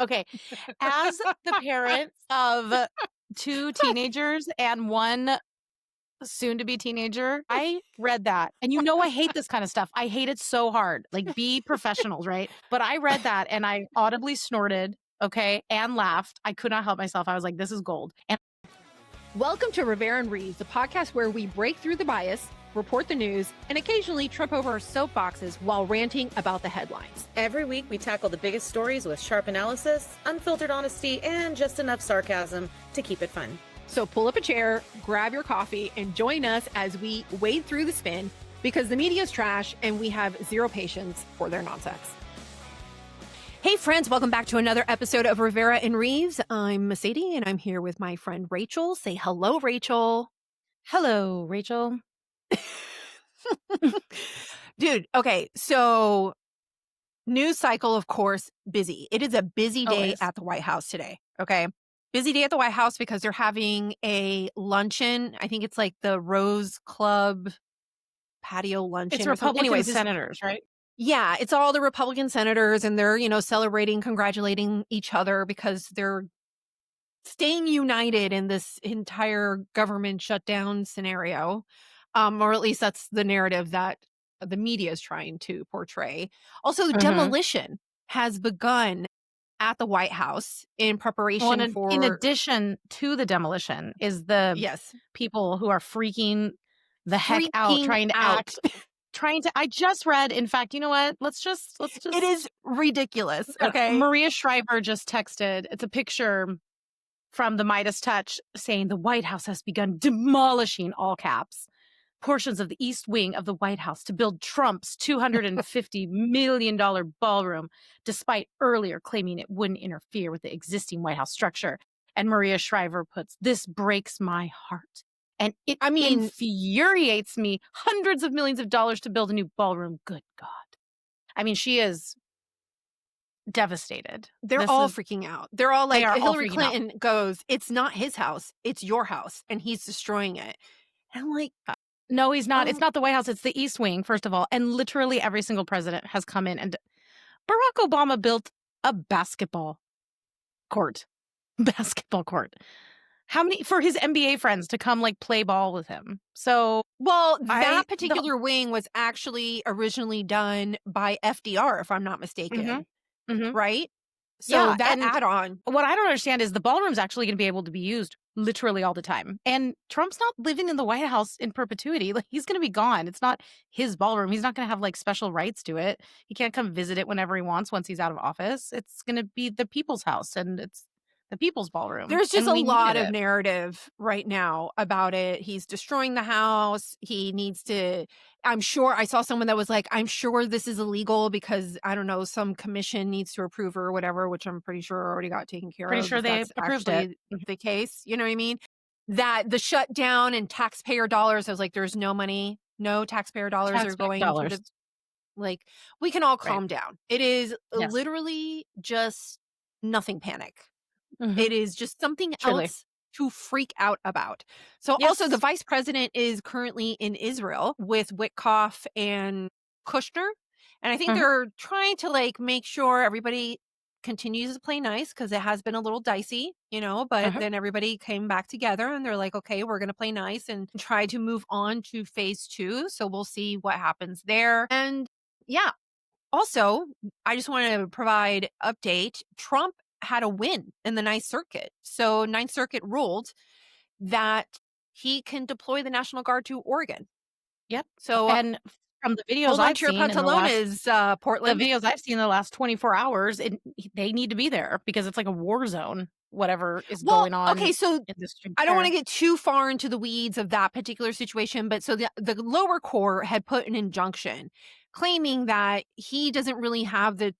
Okay. As the parent of two teenagers and one soon-to-be teenager, I read that. And I hate this kind of stuff. I hate it so hard. Like, be professionals, right? But I read that and I audibly snorted, okay, and laughed. I could not help myself. I was like, this is gold. And Welcome to Rivera Reeves, the podcast where we break through the bias, report the news, and occasionally trip over our soapboxes while ranting about the headlines. Every week, we tackle the biggest stories with sharp analysis, unfiltered honesty, and just enough sarcasm to keep it fun. So pull up a chair, grab your coffee, and join us as we wade through the spin because the media is trash and we have zero patience for their nonsense. Hey friends, welcome back to another episode of Rivera and Reeves. I'm Meseidy and I'm here with my friend Rachel. Say hello, Rachel. hello, Rachel. Dude, okay, so news cycle, of course, busy. It is a busy day Always. at the White House today, okay? Busy day at the White House because they're having a luncheon. I think it's like the Rose Club patio luncheon. It's or something. Republican Anyways, senators, right? yeah, it's all the Republican senators and they're, celebrating, congratulating each other because they're staying united in this entire government shutdown scenario. Or at least that's the narrative that the media is trying to portray. Also, demolition has begun at the White House in preparation for... In addition to the demolition is the Yes. people who are freaking the heck out, Freaking trying to out. I just read, in fact, you know what? Let's just. It is ridiculous. Okay. Maria Shriver just texted. It's a picture from the Midas Touch saying the White House has begun demolishing, all caps, portions of the East Wing of the White House to build Trump's $250 million ballroom, despite earlier claiming it wouldn't interfere with the existing White House structure. And Maria Shriver puts, "This breaks my heart. And it infuriates me. Hundreds of millions of dollars to build a new ballroom. Good God." I mean, she is devastated. They're all freaking out. They're all like, Hillary Clinton goes, "It's not his house. It's your house. And he's destroying it." And I'm like... No, he's not. It's not the White House. It's the East Wing, first of all. And literally every single president has come in. And Barack Obama built a basketball court. How many for his NBA friends to come like play ball with him? So, well, that particular wing was actually originally done by FDR, if I'm not mistaken. Right? So yeah, that add-on. What I don't understand is the ballroom's actually going to be able to be used literally all the time. And Trump's not living in the White House in perpetuity. Like, he's going to be gone. It's not his ballroom. He's not going to have like special rights to it. He can't come visit it whenever he wants once he's out of office. It's going to be the people's house and it's the people's ballroom. There's just a lot of narrative right now about it. He's destroying the house. He needs to... I'm sure I saw someone that was like, "I'm sure this is illegal because, I don't know, some commission needs to approve or whatever," which I'm pretty sure already got taken care of. Pretty sure they approved it. The case, you know what I mean? That the shutdown and taxpayer dollars, I was like, there's no money, no taxpayer dollars are going to the... Like, we can all calm down. It is literally just nothing panic. It is just something else to freak out about. So also the vice president is currently in Israel with Witkoff and Kushner. And I think they're trying to like make sure everybody continues to play nice because it has been a little dicey, but then everybody came back together and they're like, okay, we're going to play nice and try to move on to phase 2. So we'll see what happens there. And yeah, also, I just want to provide update. Trump had a win in the Ninth Circuit. So Ninth Circuit ruled that he can deploy the National Guard to Oregon. Yep. So and from the videos I've seen, Portland. The videos I've seen in the last 24 hours, they need to be there because it's like a war zone. Whatever is going on. Okay, so I don't want to get too far into the weeds of that particular situation, but so the lower court had put an injunction claiming that he doesn't really have the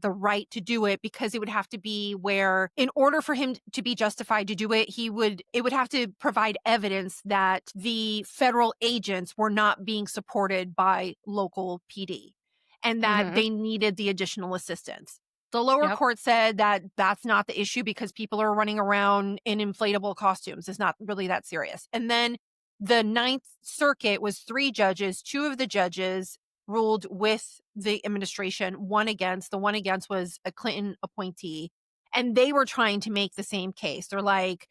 right to do it because it would have to be where, in order for him to be justified to do it, it would have to provide evidence that the federal agents were not being supported by local PD and that they needed the additional assistance. The lower court said that that's not the issue because people are running around in inflatable costumes. It's not really that serious. And then the Ninth Circuit was 3 judges. 2 of the judges ruled with the administration, one against. The one against was a Clinton appointee. And they were trying to make the same case. They're like,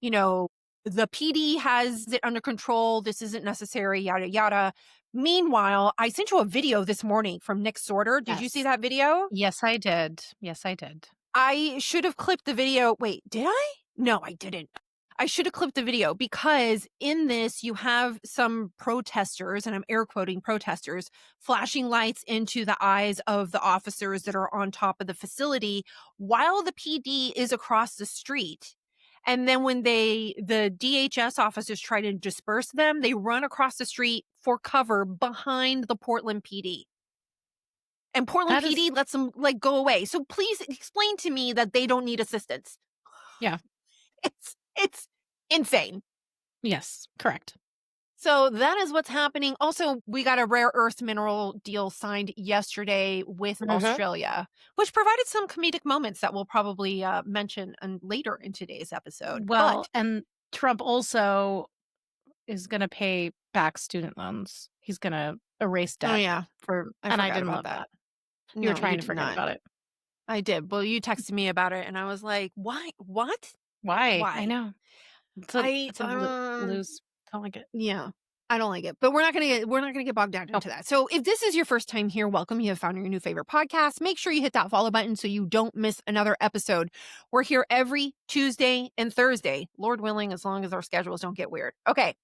you know, the PD has it under control. This isn't necessary, yada, yada. Meanwhile, I sent you a video this morning from Nick Sorter. Did you see that video? Yes, I did. Yes, I did. I should have clipped the video. Wait, did I? No, I didn't. I should have clipped the video because in this, you have some protesters, and I'm air quoting protesters, flashing lights into the eyes of the officers that are on top of the facility while the PD is across the street. And then when the DHS officers try to disperse them, they run across the street for cover behind the Portland PD. And Portland PD lets them like go away. So please explain to me that they don't need assistance. Yeah. It's insane. Yes, correct. So that is what's happening. Also, we got a rare earth mineral deal signed yesterday with Australia, which provided some comedic moments that we'll probably mention later in today's episode. Well, and Trump also is going to pay back student loans. He's going to erase debt. Oh, yeah. I didn't love that. You were trying to forget about it. I did. Well, you texted me about it, and I was like, why? What? Why? I know. It's a lose. I don't like it. Yeah, I don't like it. But we're not gonna get bogged down into that. So if this is your first time here, welcome. You have found your new favorite podcast. Make sure you hit that follow button so you don't miss another episode. We're here every Tuesday and Thursday, Lord willing, as long as our schedules don't get weird. Okay.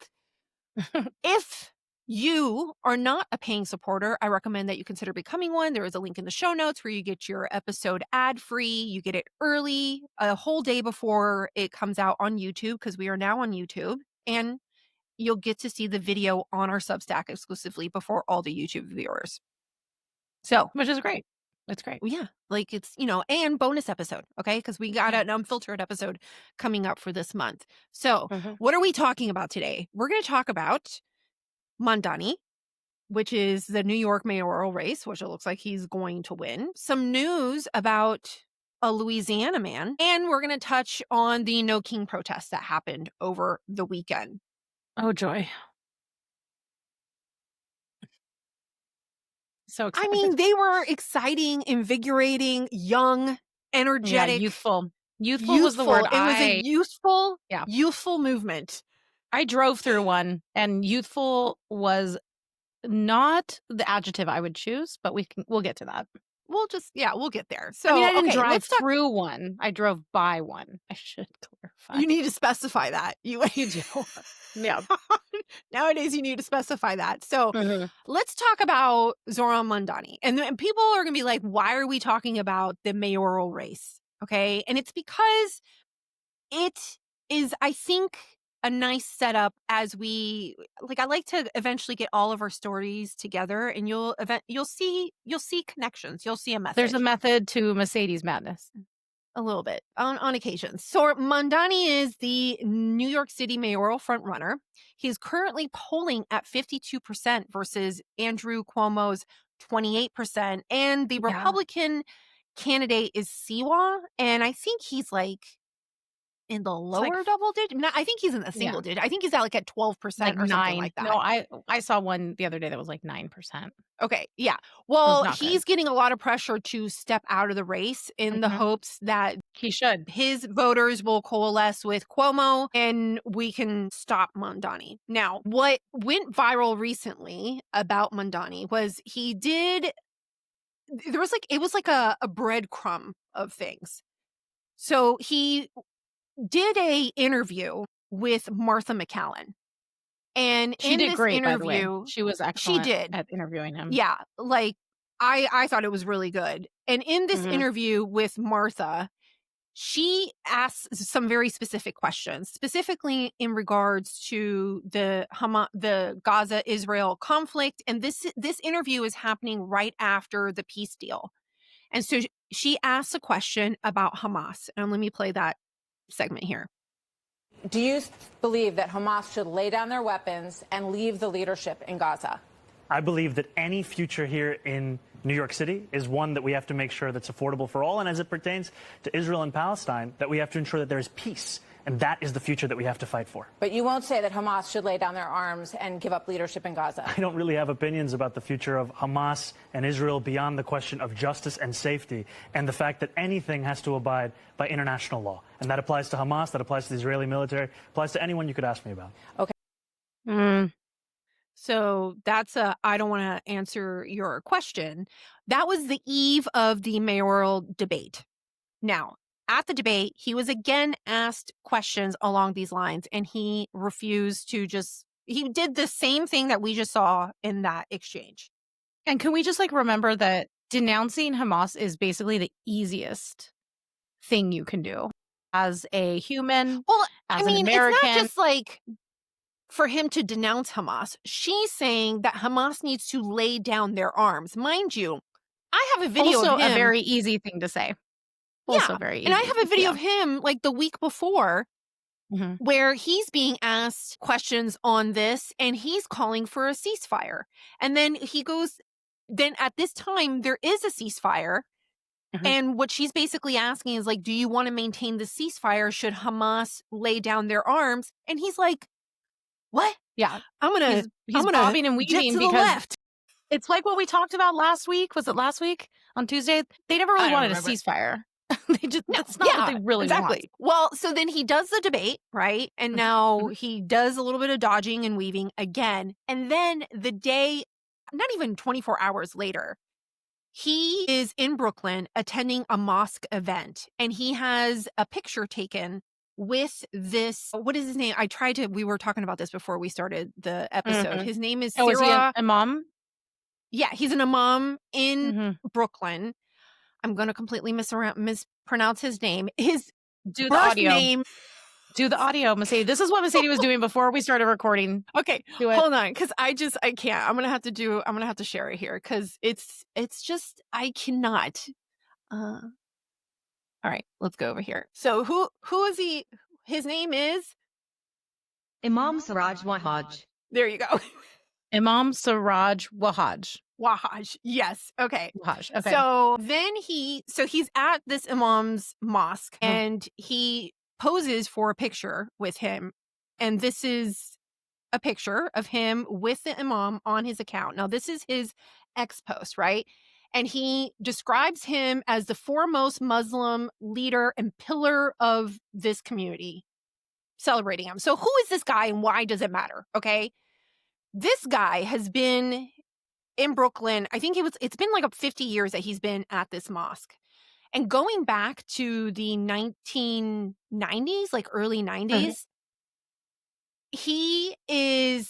If you are not a paying supporter, I recommend that you consider becoming one. There is a link in the show notes where you get your episode ad-free. You get it early, a whole day before it comes out on YouTube, because we are now on YouTube. And you'll get to see the video on our Substack exclusively before all the YouTube viewers. So, which is great. It's great. Yeah. Like it's, and bonus episode. Okay. Because we got an unfiltered episode coming up for this month. So what are we talking about today? We're going to talk about Mondani, which is the New York mayoral race, which it looks like he's going to win. Some news about a Louisiana man. And we're going to touch on the No King protests that happened over the weekend. Oh, joy. So excited. I mean, they were exciting, invigorating, young, energetic. Yeah, youthful. Youthful was the word. It was a youthful movement. I drove through one, and youthful was not the adjective I would choose, but we'll get to that. We'll get there. So I mean, I didn't drive through one. I drove by one. I should clarify. You need to specify that. You do. Yeah. Nowadays, you need to specify that. So let's talk about Zoran Mondani. And people are going to be like, why are we talking about the mayoral race? Okay. And it's because it is, I think, a nice setup as I like to eventually get all of our stories together, and you'll see connections. You'll see a method. There's a method to Meseidy's madness. A little bit on occasion. So Mondani is the New York City mayoral frontrunner. He's currently polling at 52% versus Andrew Cuomo's 28%. And the Republican candidate is Siwa. And I think he's like in the lower double digit. No, I think he's in the single digit. I think he's at 12% or something like that. No, I saw one the other day that was 9%. Okay, yeah. Well, he's getting a lot of pressure to step out of the race in the hopes that his voters will coalesce with Cuomo and we can stop Mondani. Now, what went viral recently about Mondani was it was like a breadcrumb of things. So he did a interview with Martha McCallan. And she did great, interview, by the way. She was excellent at interviewing him. Yeah, I thought it was really good. And in this interview with Martha, she asks some very specific questions, specifically in regards to the Gaza-Israel conflict. And this interview is happening right after the peace deal. And so she asks a question about Hamas. And let me play that segment here. Do you believe that Hamas should lay down their weapons and leave the leadership in Gaza? I believe that any future here in New York City is one that we have to make sure that's affordable for all. And as it pertains to Israel and Palestine, that we have to ensure that there is peace And that is the future that we have to fight for. But you won't say that Hamas should lay down their arms and give up leadership in Gaza. I don't really have opinions about the future of Hamas and Israel beyond the question of justice and safety and the fact that anything has to abide by international law. And that applies to Hamas, that applies to the Israeli military, applies to anyone you could ask me about. Okay. So that's I don't want to answer your question. That was the eve of the mayoral debate. Now, at the debate, he was again asked questions along these lines, and he refused to he did the same thing that we just saw in that exchange. And can we just remember that denouncing Hamas is basically the easiest thing you can do as a human, as an American. It's not just for him to denounce Hamas. She's saying that Hamas needs to lay down their arms. Mind you, I have a video also of him. A very easy thing to say. Also very easy. And I have a video of him the week before where he's being asked questions on this and he's calling for a ceasefire. And then he goes, then at this time, there is a ceasefire. And what she's basically asking is do you want to maintain the ceasefire? Should Hamas lay down their arms? And he's like, what? Yeah. I'm going to bobbing and weaving to because the left. It's like what we talked about last week. Was it last week on Tuesday? They never really wanted a ceasefire. That's not what they really want. Well, so then he does the debate, right? And now he does a little bit of dodging and weaving again. And then the day, not even 24 hours later, he is in Brooklyn attending a mosque event. And he has a picture taken with this, what is his name? We were talking about this before we started the episode. His name is Sarah. Is he an imam? Yeah, he's an imam in Brooklyn. I'm going to completely mispronounce his name. His Do the audio. Meseidy. This is what Meseidy was doing before we started recording. Okay, hold on, because I can't. I'm gonna have to share it here because it's just I cannot. All right, let's go over here. So who is he? His name is Imam Siraj Wahaj. There you go. Imam Siraj Wahaj. Wahaj. Yes. Okay. Wahaj. Okay. So then he's at this imam's mosque and he poses for a picture with him. And this is a picture of him with the imam on his account. Now, this is his ex post, right? And he describes him as the foremost Muslim leader and pillar of this community, celebrating him. So who is this guy and why does it matter? Okay. This guy has been in Brooklyn. I think it's been 50 years that he's been at this mosque. And going back to the 1990s, early 90s,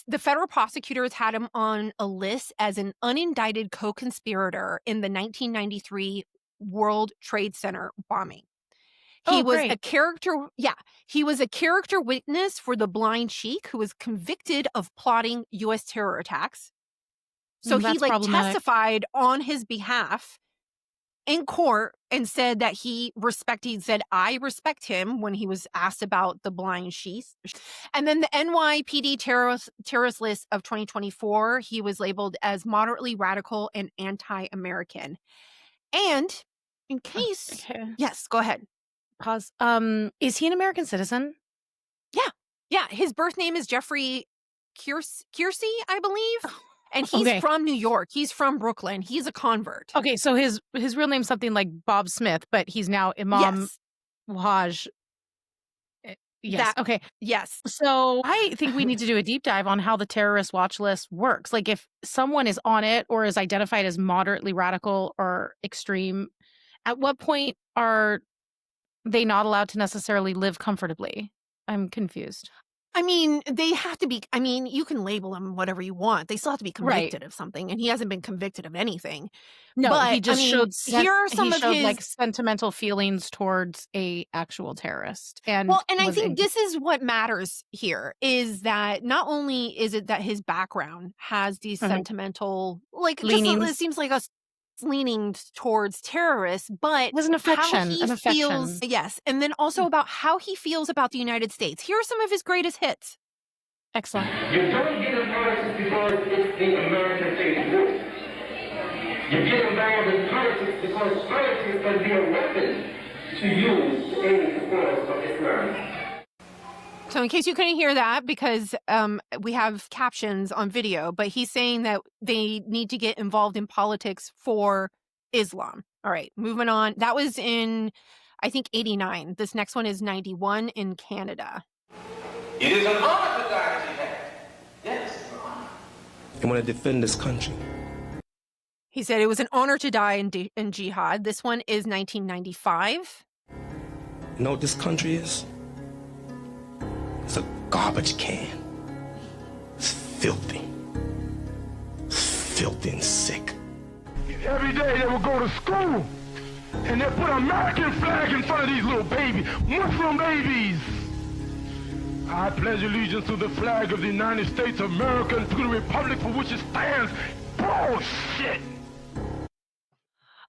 the federal prosecutors had him on a list as an unindicted co-conspirator in the 1993 World Trade Center bombing. He was a character witness for the Blind Sheik who was convicted of plotting U.S. terror attacks. So he testified on his behalf in court and said that he said, I respect him when he was asked about the Blind Sheik. And then the NYPD terrorist list of 2024, he was labeled as moderately radical and anti-American. And in case, yes, go ahead. Pause. Is he an American citizen? Yeah. Yeah. His birth name is Jeffrey Kiersey, I believe. And he's from New York. He's from Brooklyn. He's a convert. Okay, so his real name's something like Bob Smith, but he's now Imam Wahaj. Yes. Okay. Yes. So I think we need to do a deep dive on how the terrorist watch list works. If someone is on it or is identified as moderately radical or extreme, at what point are they not allowed to necessarily live comfortably? I'm confused. I mean, they have to be, you can label them whatever you want. They still have to be convicted of something, and he hasn't been convicted of anything. No, but he just showed his sentimental feelings towards a actual terrorist. And I think this is what matters here is that not only is it that his background has these sentimental, leanings. It seems like us leaning towards terrorists, but there's an affection, feels, yes, and then also about how he feels about the United States. Here are some of his greatest hits. Excellent. You don't get involved because it's the American faith. You get involved in politics because politics can be a weapon to use in the cause of Islam. So in case you couldn't hear that, because we have captions on video, but he's saying that they need to get involved in politics for Islam. All right, moving on. That was in, I think, 89. This next one is 91 in Canada. It is an honor to die in jihad. Yes, it's an honor. I want to defend this country. He said it was an honor to die in jihad. This one is 1995. You know what this country is? It's a garbage can. It's filthy. It's filthy and sick. Every day they will go to school and they'll put an American flag in front of these little babies, Muslim babies. I pledge allegiance to the flag of the United States of America and to the republic for which it stands. Bullshit.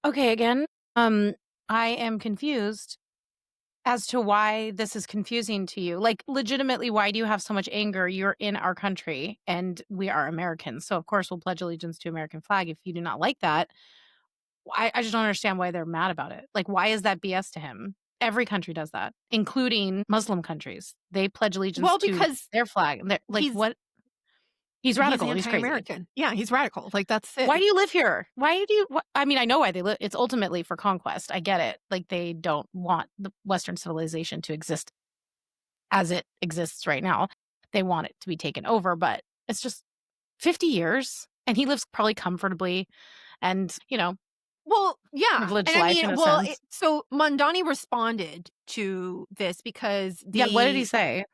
Okay, again, I am confused as to why this is confusing to you. Like, legitimately, why do you have so much anger? You're in our country and we are Americans. So, of course, we'll pledge allegiance to American flag. If you do not like that, I just don't understand why they're mad about it. Like, why is that BS to him? Every country does that, including Muslim countries. They pledge allegiance to their flag. Like, what? He's radical. He's anti-American. Crazy. Yeah, he's radical. Like, that's it. Why do you live here? Why do you? I mean, I know why they live. It's ultimately for conquest. I get it. Like, they don't want the Western civilization to exist as it exists right now. They want it to be taken over, but it's just 50 years, and he lives probably comfortably, and well, yeah. Privileged life in a sense. So Mondani responded to this because what did he say?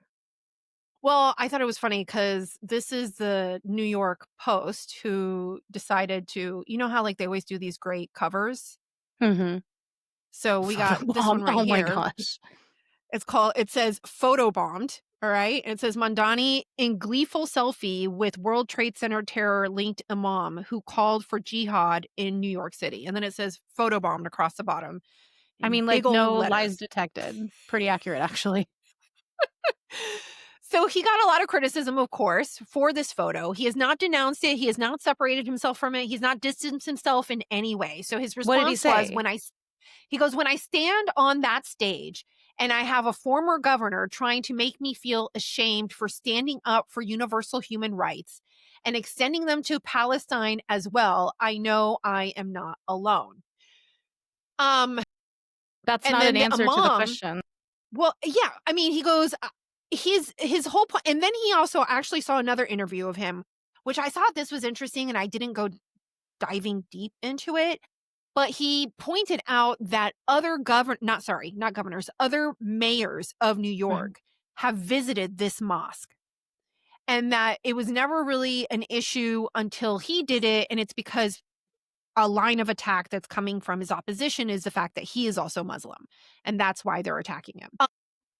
Well, I thought it was funny because this is the New York Post who decided to, how like they always do these great covers. Mm-hmm. So we got this one right here. Oh my gosh. It says photobombed. All right. And it says Mondani in gleeful selfie with World Trade Center terror linked imam who called for jihad in New York City. And then it says photobombed across the bottom. I mean, like, no lies detected. Pretty accurate, actually. So he got a lot of criticism, of course, for this photo. He has not denounced it. He has not separated himself from it. He's not distanced himself in any way. So his response was he goes, when I stand on that stage and I have a former governor trying to make me feel ashamed for standing up for universal human rights and extending them to Palestine as well, I know I am not alone. That's not an answer to the question. Well, yeah. I mean, he goes, his whole point, and then he also actually saw another interview of him, which I thought this was interesting, and I didn't go diving deep into it, but he pointed out that other other mayors of New York have visited this mosque, and that it was never really an issue until he did it, and it's because a line of attack that's coming from his opposition is the fact that he is also Muslim, and that's why they're attacking him.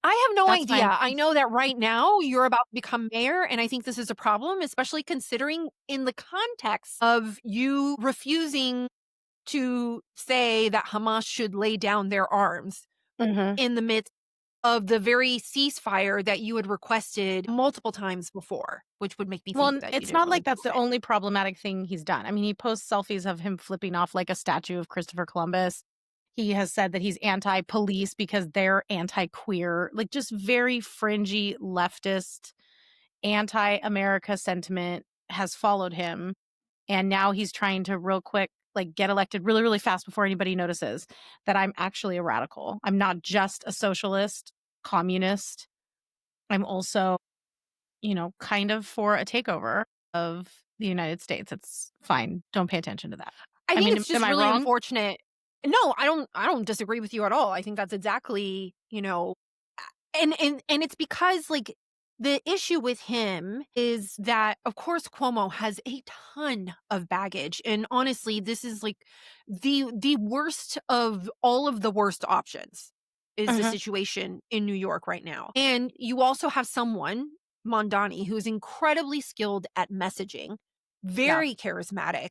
I have no idea. Fine. I know that right now you're about to become mayor, and I think this is a problem, especially considering in the context of you refusing to say that Hamas should lay down their arms in the midst of the very ceasefire that you had requested multiple times before, which would make me think that it's not like that's the only problematic thing he's done. I mean, he posts selfies of him flipping off like a statue of Christopher Columbus. He has said that he's anti-police because they're anti-queer, like just very fringy leftist, anti-America sentiment has followed him. And now he's trying to real quick, like get elected really, really fast before anybody notices that I'm actually a radical. I'm not just a socialist, communist. I'm also, kind of for a takeover of the United States. It's fine. Don't pay attention to that. I mean, it's just really unfortunate. No, I don't disagree with you at all. I think that's exactly, and it's because like the issue with him is that, of course, Cuomo has a ton of baggage. And honestly, this is like the worst of all of the worst options is the situation in New York right now. And you also have someone, Mondani, who's incredibly skilled at messaging, very charismatic.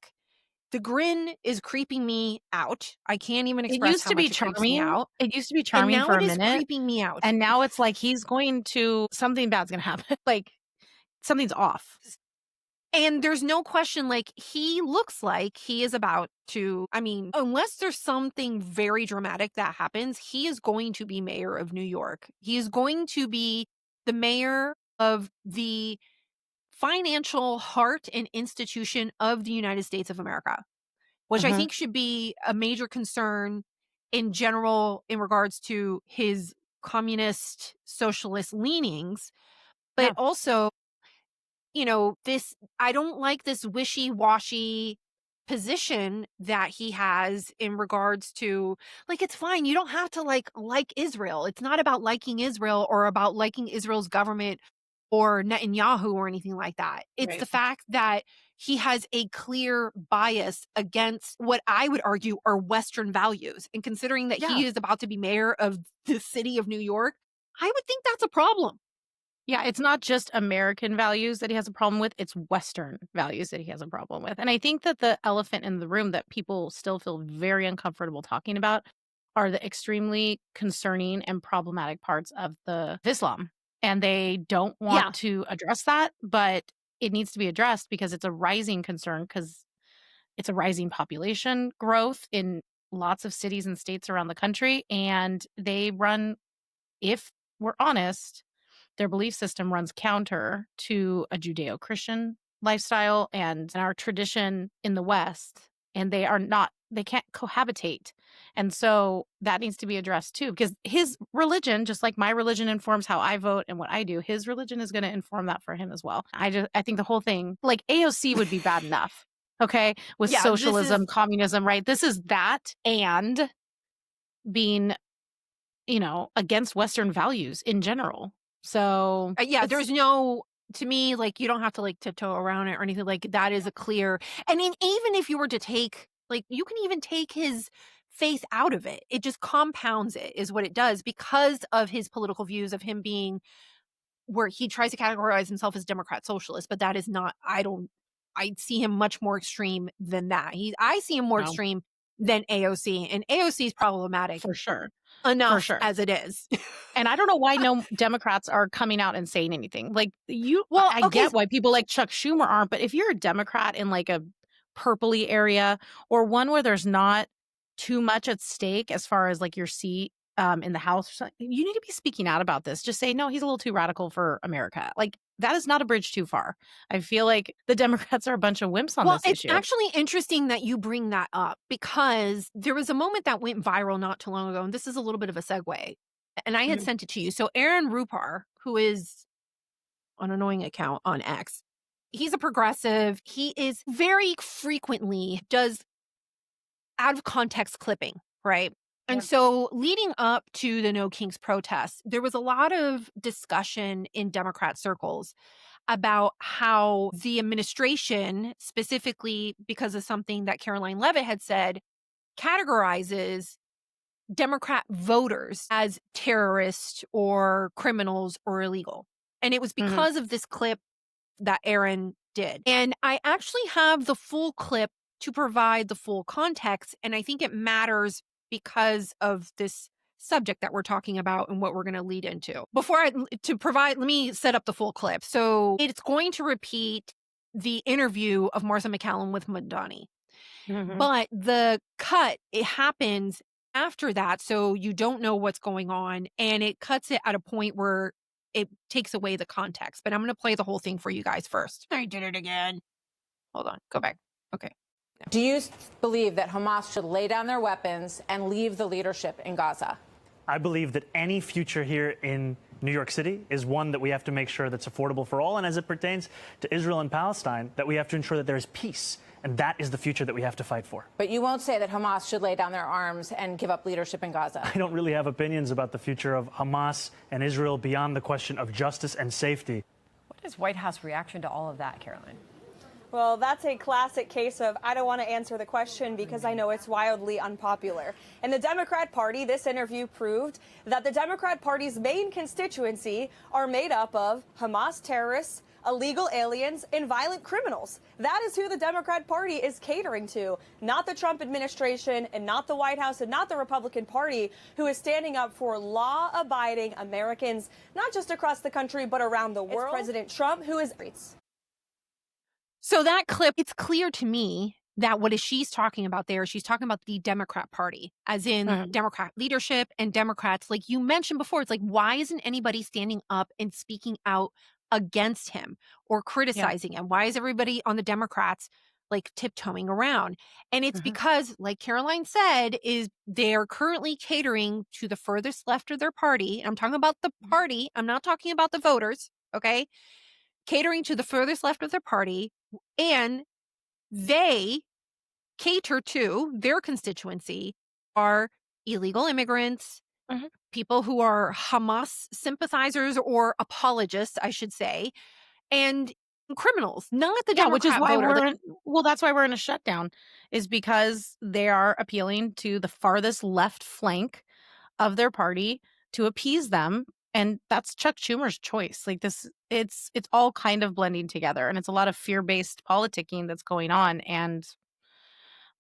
The grin is creeping me out. I can't even express it used to be charming. It used to be charming for a minute. Now it is creeping me out. And now it's like something bad's going to happen. Like something's off. And there's no question, like he looks like he is about to, unless there's something very dramatic that happens, he is going to be mayor of New York. He is going to be the mayor of the financial heart and institution of the United States of America, which I think should be a major concern in general in regards to his communist socialist leanings. But also, you know, I don't like this wishy-washy position that he has in regards to, like, it's fine. You don't have to like Israel. It's not about liking Israel or about liking Israel's government or Netanyahu or anything like that. It's the fact that he has a clear bias against what I would argue are Western values. And considering that he is about to be mayor of the city of New York, I would think that's a problem. Yeah, it's not just American values that he has a problem with, it's Western values that he has a problem with. And I think that the elephant in the room that people still feel very uncomfortable talking about are the extremely concerning and problematic parts of Islam. And they don't want to address that, but it needs to be addressed because it's a rising concern, because it's a rising population growth in lots of cities and states around the country. And they run, if we're honest, their belief system runs counter to a Judeo-Christian lifestyle and our tradition in the West. And they can't cohabitate. And so that needs to be addressed too, because his religion, just like my religion informs how I vote and what I do, his religion is going to inform that for him as well. I think the whole thing, like AOC would be bad enough. Okay. With socialism, communism, right? This is that, and being, against Western values in general. So there's no, to me, like, you don't have to like tiptoe around it or anything. Like, that is a clear, and even if you were to take, like, you can even take his faith out of it. It just compounds it, is what it does, because of his political views of him being, where he tries to categorize himself as Democrat socialist, but that is not, I see him much more extreme than that. I see him more extreme than AOC, and AOC is problematic. For sure. Enough as it is. And I don't know why no Democrats are coming out and saying anything. Like, I get why people like Chuck Schumer aren't, but if you're a Democrat in like a purpley area or one where there's not too much at stake as far as like your seat in the House or something, you need to be speaking out about this. Just say, no, he's a little too radical for America. Like, that is not a bridge too far. I feel like the Democrats are a bunch of wimps on this issue. Well, it's actually interesting that you bring that up, because there was a moment that went viral not too long ago, and this is a little bit of a segue, and I had sent it to you. So Aaron Rupar, who is an annoying account on X, he's a progressive. He is very frequently does out of context clipping, right? And so leading up to the No Kings protests, there was a lot of discussion in Democrat circles about how the administration, specifically because of something that Caroline Leavitt had said, categorizes Democrat voters as terrorists or criminals or illegal. And it was because of this clip that Aaron did. And I actually have the full clip to provide the full context. And I think it matters because of this subject that we're talking about and what we're going to lead into. Let me set up the full clip. So it's going to repeat the interview of Martha McCallum with Mondani. But the cut, it happens after that, so you don't know what's going on, and it cuts it at a point where it takes away the context. But I'm going to play the whole thing for you guys first. I did it again. Hold on. Go back. Okay. Do you believe that Hamas should lay down their weapons and leave the leadership in Gaza? I believe that any future here in New York City is one that we have to make sure that's affordable for all. And as it pertains to Israel and Palestine, that we have to ensure that there is peace. And that is the future that we have to fight for. But you won't say that Hamas should lay down their arms and give up leadership in Gaza. I don't really have opinions about the future of Hamas and Israel beyond the question of justice and safety. What is White House reaction to all of that, Caroline? Well, that's a classic case of I don't want to answer the question because I know it's wildly unpopular. In the Democrat Party, this interview proved that the Democrat Party's main constituency are made up of Hamas terrorists, illegal aliens, and violent criminals. That is who the Democrat Party is catering to, not the Trump administration and not the White House and not the Republican Party, who is standing up for law-abiding Americans, not just across the country, but around the world. It's President Trump who is... So that clip, it's clear to me that what is she's talking about there, she's talking about the Democrat Party, as in Democrat leadership and Democrats. Like you mentioned before, it's like, why isn't anybody standing up and speaking out against him or criticizing him? Why is everybody on the Democrats like tiptoeing around? And it's because, like Caroline said, is they're currently catering to the furthest left of their party. I'm talking about the party. I'm not talking about the voters. Okay. Catering to the furthest left of their party, and they cater to their constituency are illegal immigrants, people who are Hamas sympathizers or apologists, I should say, and criminals, not the Democrat which is why voter. that's why we're in a shutdown, is because they are appealing to the farthest left flank of their party to appease them. And that's Chuck Schumer's choice. Like this, it's all kind of blending together, and it's a lot of fear-based politicking that's going on. And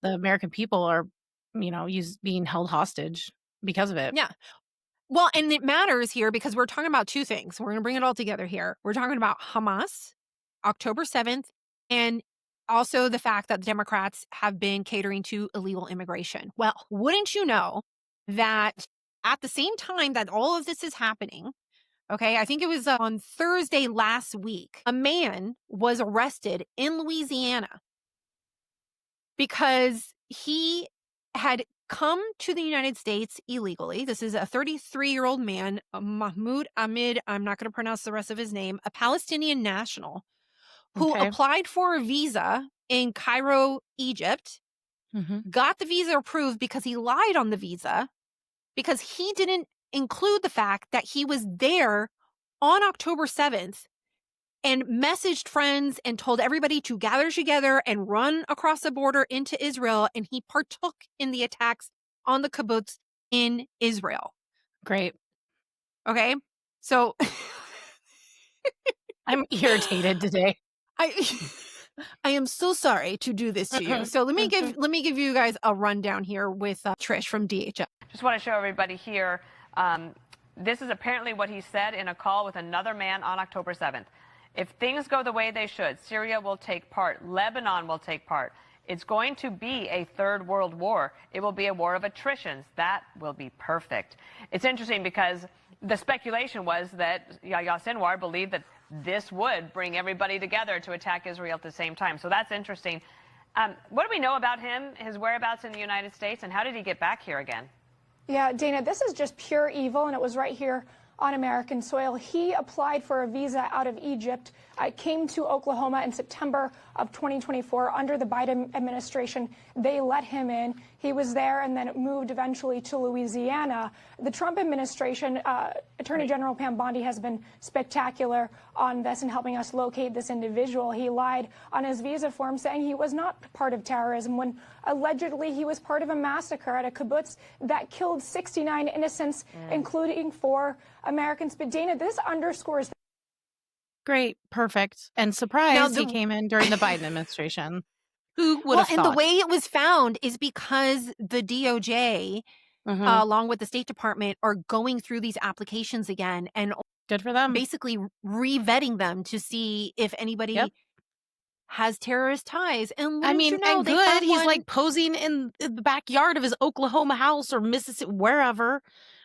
the American people are, being held hostage because of it. Yeah. Well, and it matters here because we're talking about two things. We're going to bring it all together here. We're talking about Hamas, October 7th, and also the fact that the Democrats have been catering to illegal immigration. Well, wouldn't you know that at the same time that all of this is happening, okay, I think it was on Thursday last week, a man was arrested in Louisiana because he had come to the United States illegally. This is a 33-year-old man, Mahmoud Ahmed, I'm not going to pronounce the rest of his name, a Palestinian national who applied for a visa in Cairo, Egypt, got the visa approved because he lied on the visa, because he didn't include the fact that he was there on October 7th and messaged friends and told everybody to gather together and run across the border into Israel. And he partook in the attacks on the kibbutz in Israel. Great. Okay. So I'm irritated today. I am so sorry to do this to you. So let me give you guys a rundown here with Trish from DHL. Just want to show everybody here. This is apparently what he said in a call with another man on October 7th. If things go the way they should, Syria will take part. Lebanon will take part. It's going to be a third world war. It will be a war of attritions. That will be perfect. It's interesting because the speculation was that Yahya Sinwar believed that this would bring everybody together to attack Israel at the same time. So that's interesting. What do we know about him, his whereabouts in the United States, and how did he get back here again? Yeah, Dana, this is just pure evil, and it was right here on American soil. He applied for a visa out of Egypt, came to Oklahoma in September of 2024 under the Biden administration. They let him in. He was there and then it moved eventually to Louisiana. The Trump administration, Attorney General Pam Bondi has been spectacular on this and helping us locate this individual. He lied on his visa form saying he was not part of terrorism when allegedly he was part of a massacre at a kibbutz that killed 69 innocents, including 4 Americans. But Dana, this underscores. Great, perfect, and surprised he came in during the Biden administration. Who would have thought? And the way it was found is because the DOJ, along with the State Department, are going through these applications again and good for them, basically re-vetting them to see if anybody has terrorist ties. And I mean, you know, and good, he's like posing in the backyard of his Oklahoma house or Mississippi, wherever,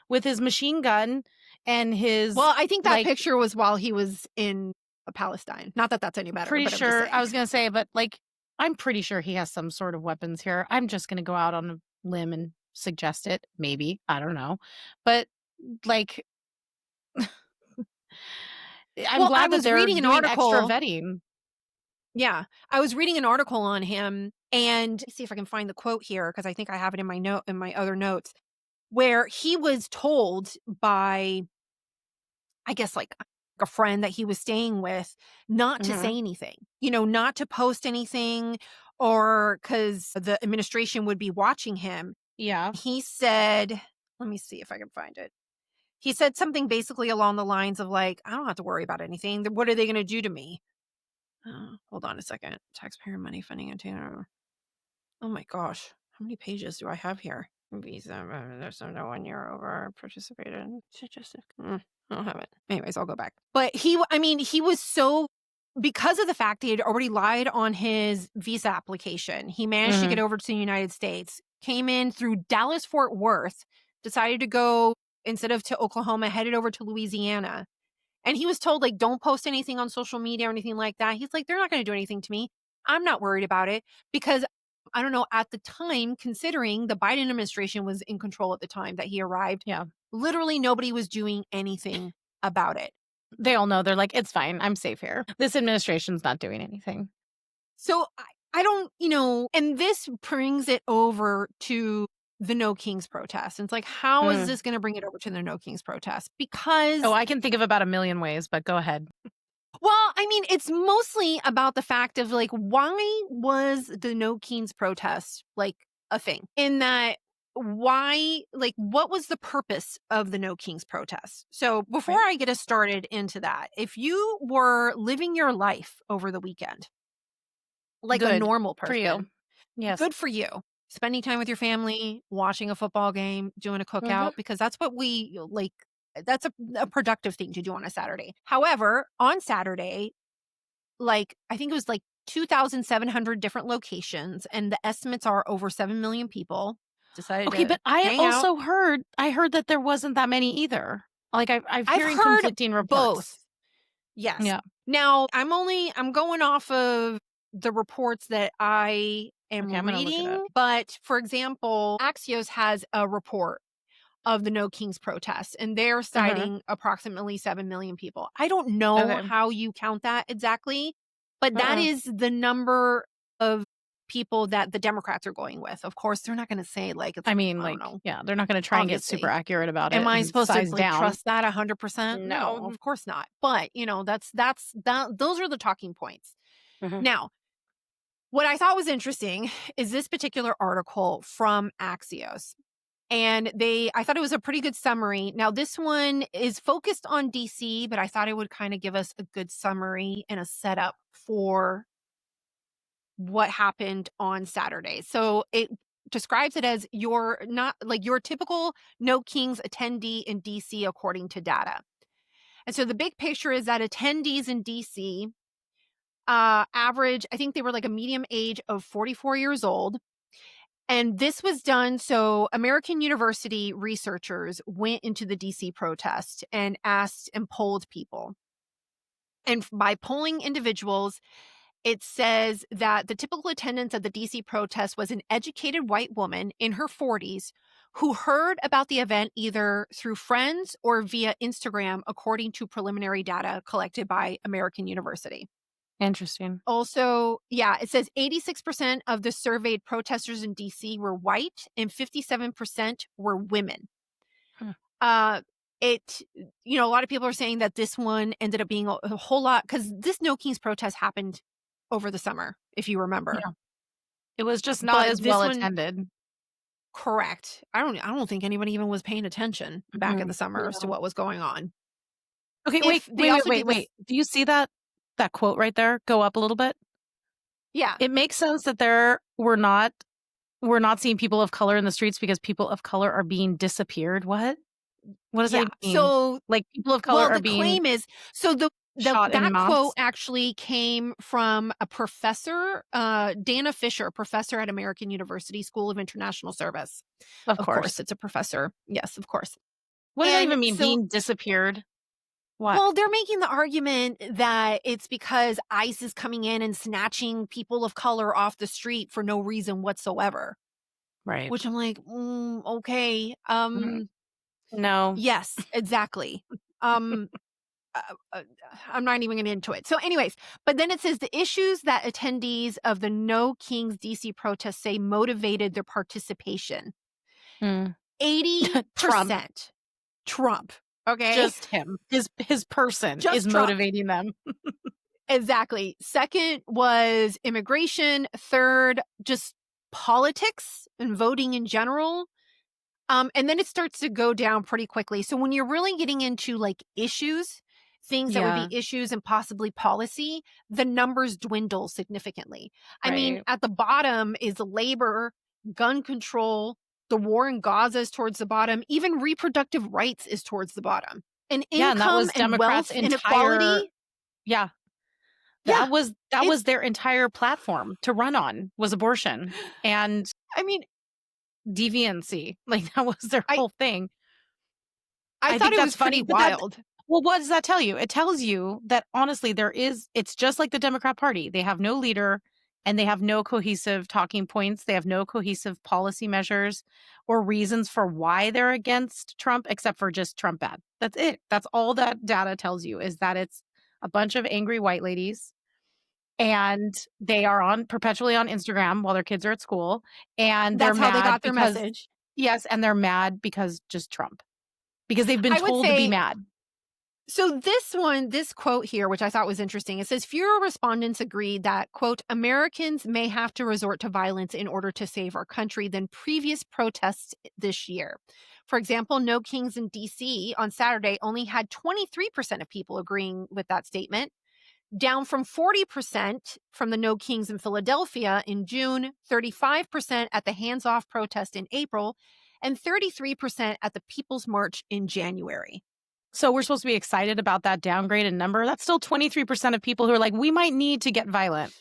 with his machine gun. And his I think that picture was while he was in Palestine. Not that that's any better. Pretty sure. I was gonna say, but I'm pretty sure he has some sort of weapons here. I'm just gonna go out on a limb and suggest it. Maybe, I don't know, but I'm glad that they're reading an article extra vetting. Yeah, I was reading an article on him, and let's see if I can find the quote here because I think I have it in my other notes, where he was told by, I guess, like a friend that he was staying with, not to say anything, not to post anything, or because the administration would be watching him. Yeah. He said, let me see if I can find it. He said something basically along the lines of like, I don't have to worry about anything. What are they going to do to me? Hold on a second. Taxpayer money funding. Oh my gosh. How many pages do I have here? Visa, there's no 1 year over participated. I don't have it. Anyways, I'll go back. But he was so because of the fact he had already lied on his visa application, he managed to get over to the United States, came in through Dallas, Fort Worth, decided to go, instead of to Oklahoma, headed over to Louisiana. And he was told, like, don't post anything on social media or anything like that. He's like, they're not going to do anything to me. I'm not worried about it because I don't know, at the time, considering the Biden administration was in control at the time that he arrived, literally nobody was doing anything about it. They all know. They're like, it's fine. I'm safe here. This administration's not doing anything. So I don't, and this brings it over to the No Kings protest. And it's like, how is this going to bring it over to the No Kings protest? Because... Oh, I can think of about a million ways, but go ahead. Well, I mean, it's mostly about the fact of, like, why was the No Kings protest, like, a thing? In that, why, like, what was the purpose of the No Kings protest? So before I get us started into that, if you were living your life over the weekend, like a normal person. For you. Yes. Good for you. Spending time with your family, watching a football game, doing a cookout, because that's what we, like, that's a productive thing to do on a Saturday. However, on Saturday, like, I think it was like 2,700 different locations, and the estimates are over 7 million people decided to but I hang also out. heard that there wasn't that many either. Like, I've hearing heard conflicting reports. Both. Yes. Yeah. Now, I'm going off of the reports that I am reading, but for example, Axios has a report of the No Kings protests, and they're citing approximately 7 million people. I don't know how you count that exactly, but that is the number of people that the Democrats are going with. Of course, they're not going to say, like, it's, I mean, like, they're not going to try and get super accurate about it. Am I supposed to down. Trust that 100%? No, of course not. But, those are the talking points. Now, what I thought was interesting is this particular article from Axios. And I thought it was a pretty good summary. Now, this one is focused on DC, but I thought it would kind of give us a good summary and a setup for what happened on Saturday. So it describes it as your typical No Kings attendee in DC, according to data. And so the big picture is that attendees in DC average, I think they were like a medium age of 44 years old. And this was done, so American University researchers went into the DC protest and asked and polled people. And by polling individuals, it says that the typical attendance at the DC protest was an educated white woman in her 40s who heard about the event either through friends or via Instagram, according to preliminary data collected by American University. Interesting. Also, it says 86% of the surveyed protesters in DC were white and 57% were women. A lot of people are saying that this one ended up being a whole lot, because this No Kings protest happened over the summer, if you remember. Yeah. It was just not as well attended. Correct. I don't think anybody even was paying attention back in the summer as to what was going on. Okay, wait. Do you see that quote right there? Go up a little bit. Yeah. It makes sense that we're not seeing people of color in the streets because people of color are being disappeared. What does that mean? So, like, people of color are being... the claim is, so that quote actually came from a professor, Dana Fisher, professor at American University School of International Service. Of course. It's a professor. Yes, of course. What does that even mean, being disappeared? What? Well, they're making the argument that it's because ICE is coming in and snatching people of color off the street for no reason whatsoever. Right. Which I'm like, okay. No. Yes, exactly. I'm not even going to get into it. So anyways, but then it says the issues that attendees of the No Kings DC protest say motivated their participation. 80% Trump. Okay. Just him. His person Just is Trump. motivating them. Exactly. Second was immigration. Third, just politics and voting in general. And then it starts to go down pretty quickly. So when you're really getting into, like, issues, things that would be issues and possibly policy, the numbers dwindle significantly. I mean, at the bottom is labor, gun control, the war in Gaza is towards the bottom. Even reproductive rights is towards the bottom. And income and that was and Democrats' wealth inequality. Yeah. That was their entire platform to run on, was abortion. And I mean, deviancy. Like, that was their whole thing. I thought it was funny, wild. Well, what does that tell you? It tells you that, honestly, it's just like the Democrat Party. They have no leader and they have no cohesive talking points. They have no cohesive policy measures or reasons for why they're against Trump, except for just Trump bad. That's it. That's all that data tells you, is that it's a bunch of angry white ladies, and they are perpetually on Instagram while their kids are at school. And that's they're how they mad got their because, message. yes, and they're mad because just Trump. Because they've been told to be mad. So this quote here, which I thought was interesting, it says fewer respondents agreed that, quote, Americans may have to resort to violence in order to save our country than previous protests this year. For example, No Kings in D.C. on Saturday only had 23% of people agreeing with that statement, down from 40% from the No Kings in Philadelphia in June, 35% at the Hands Off protest in April, and 33% at the People's March in January. So we're supposed to be excited about that downgrade in number. That's still 23% of people who are like, we might need to get violent.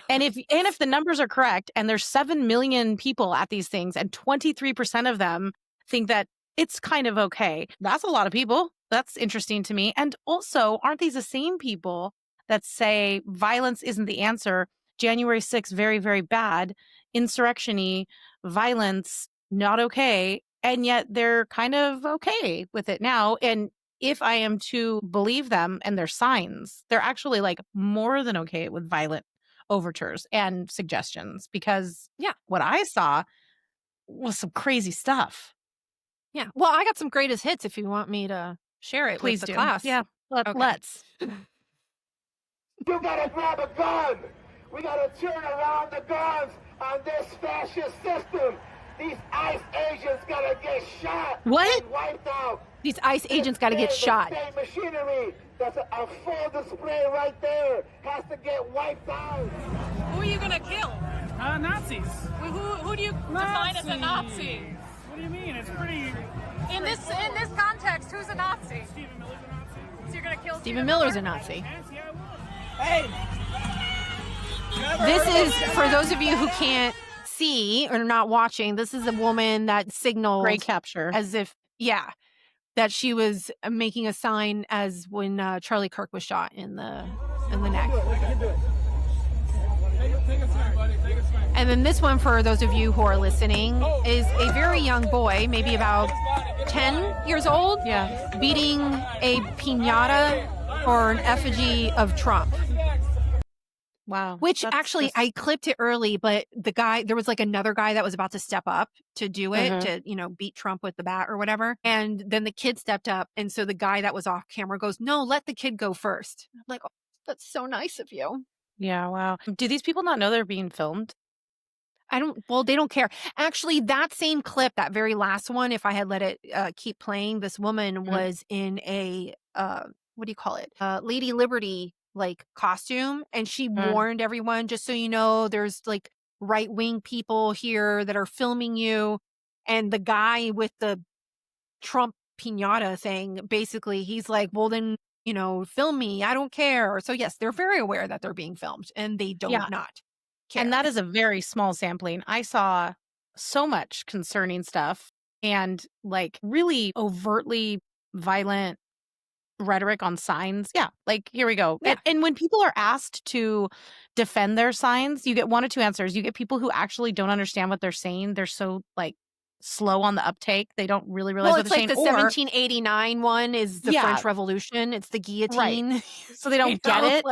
And if the numbers are correct, and there's 7 million people at these things, and 23% of them think that it's kind of okay, that's a lot of people. That's interesting to me. And also, aren't these the same people that say violence isn't the answer? January 6th, very, very bad. Insurrection-y, violence, not okay. And yet they're kind of okay with it now. And if I am to believe them and their signs, they're actually like more than okay with violent overtures and suggestions, because what I saw was some crazy stuff. Yeah. Well, I got some greatest hits if you want me to share it Please with the do. class. Yeah, let's. You gotta grab a gun. We gotta turn around the guns on this fascist system. These ICE agents gotta get shot. What? And wiped out. These ICE agents gotta get shot. State machinery. That's a full display right there. Has to get wiped out. Who are you gonna kill? Nazis. Who do you define as a Nazi? What do you mean? It's pretty. In this context, who's a Nazi? Stephen Miller's a Nazi. So you're gonna kill Stephen Miller's a Nazi. Hey. This is, for those of you who can't see or not watching, this is a woman that signaled Great capture, as if that she was making a sign as when Charlie Kirk was shot in the neck. And then this one, for those of you who are listening, is a very young boy, maybe about 10 years old, beating a piñata or an effigy of Trump. Wow. Which actually, I clipped it early, but there was like another guy that was about to step up to do it, to, beat Trump with the bat or whatever. And then the kid stepped up. And so the guy that was off camera goes, no, let the kid go first. I'm like, oh, that's so nice of you. Yeah. Wow. Do these people not know they're being filmed? They don't care. Actually, that same clip, that very last one, if I had let it keep playing, this woman was in a, what do you call it? Lady Liberty costume, and she warned everyone, just so you know, there's like right-wing people here that are filming you. And the guy with the Trump piñata thing, basically he's like, well then, film me, I don't care. So yes, they're very aware that they're being filmed, and they don't not care. And that is a very small sampling. I saw so much concerning stuff and like really overtly violent rhetoric on signs. Yeah, like here we go. Yeah. And when people are asked to defend their signs, you get one of two answers. You get people who actually don't understand what they're saying. They're so slow on the uptake. They don't really realize what they're saying. Well, it's like the 1789 one is the French Revolution. It's the guillotine. Right. So they don't get it.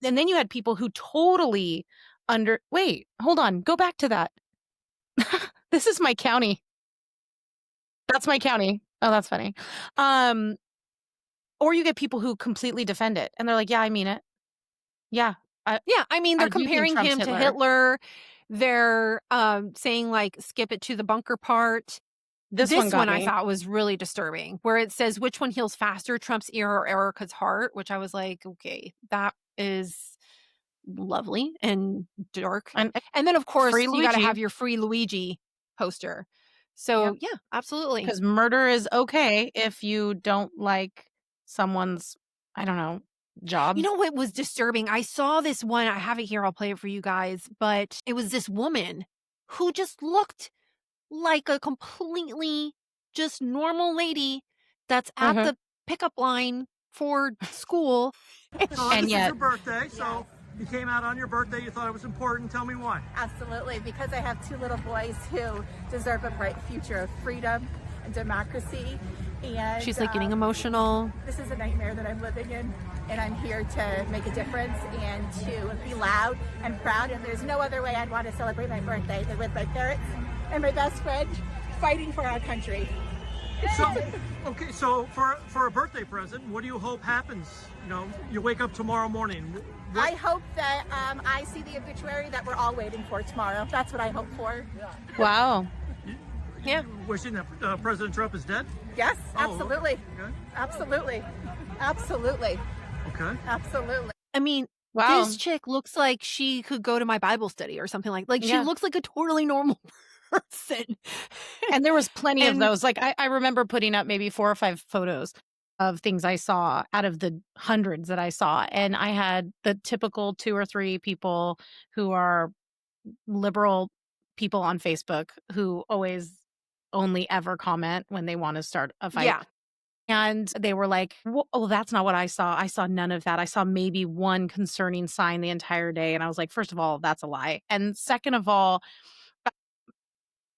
And then you had people who totally wait, hold on. Go back to that. This is my county. That's my county. Oh, that's funny. Or you get people who completely defend it, and they're like, yeah, I mean it. Yeah. I mean, they're comparing him to Hitler. They're saying skip it to the bunker part. This one I thought was really disturbing, where it says which one heals faster, Trump's ear or Erica's heart, which I was like, okay, that is lovely and dark. And then of course you got to have your Free Luigi poster. So yeah, absolutely. Because murder is okay if you don't like someone's, I don't know, job. You know what was disturbing? I saw this one. I have it here. I'll play it for you guys. But it was this woman who just looked like a completely just normal lady that's at the pickup line for school. And yet, it's your birthday, so you came out on your birthday. You thought it was important. Tell me why. Absolutely, because I have 2 little boys who deserve a bright future of freedom and democracy. And she's like getting emotional. This is a nightmare that I'm living in, and I'm here to make a difference and to be loud and proud. And there's no other way I'd want to celebrate my birthday than with my parents and my best friend fighting for our country. So for a birthday present, what do you hope happens? You know, you wake up tomorrow morning. I hope that I see the obituary that we're all waiting for tomorrow. That's what I hope for. Wow. Yeah. Wishing that President Trump is dead? Yes, absolutely. Okay. Absolutely. Absolutely. Okay. Absolutely. I mean, wow. This chick looks like she could go to my Bible study or something like she looks like a totally normal person. And there was plenty of those. Like I remember putting up maybe 4 or 5 photos of things I saw out of the hundreds that I saw. And I had the typical 2 or 3 people who are liberal people on Facebook who always only ever comment when they want to start a fight. Yeah. And they were like, oh, that's not what I saw. I saw none of that. I saw maybe one concerning sign the entire day. And I was like, first of all, that's a lie. And second of all,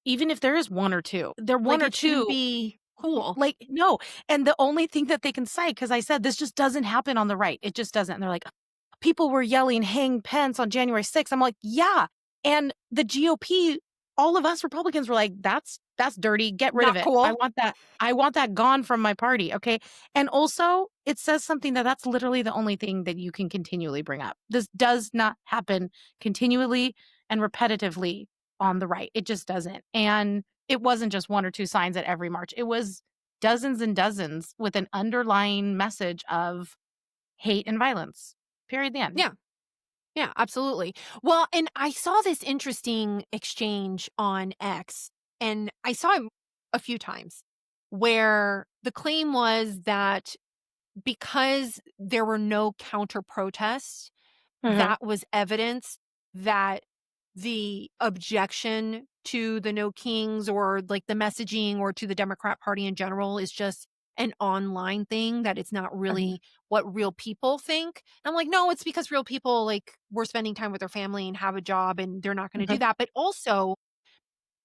even if there is 1 or 2, they're 1 or 2 be cool. Like, no. And the only thing that they can cite, because I said this just doesn't happen on the right. It just doesn't. And they're like, people were yelling, hang Pence on January 6th. I'm like, yeah. And the GOP, all of us Republicans were like, that's dirty. Get rid of it. Cool. I want that gone from my party. Okay. And also it says something that's literally the only thing that you can continually bring up. This does not happen continually and repetitively on the right. It just doesn't. And it wasn't just 1 or 2 signs at every march. It was dozens and dozens with an underlying message of hate and violence. Period. The end. Yeah. Yeah, absolutely. Well, and I saw this interesting exchange on X, and I saw it a few times, where the claim was that because there were no counter protests, that was evidence that the objection to the No Kings or like the messaging or to the Democrat Party in general is just an online thing, that it's not really what real people think. And I'm like, no, it's because real people like were spending time with their family and have a job and they're not going to do that. But also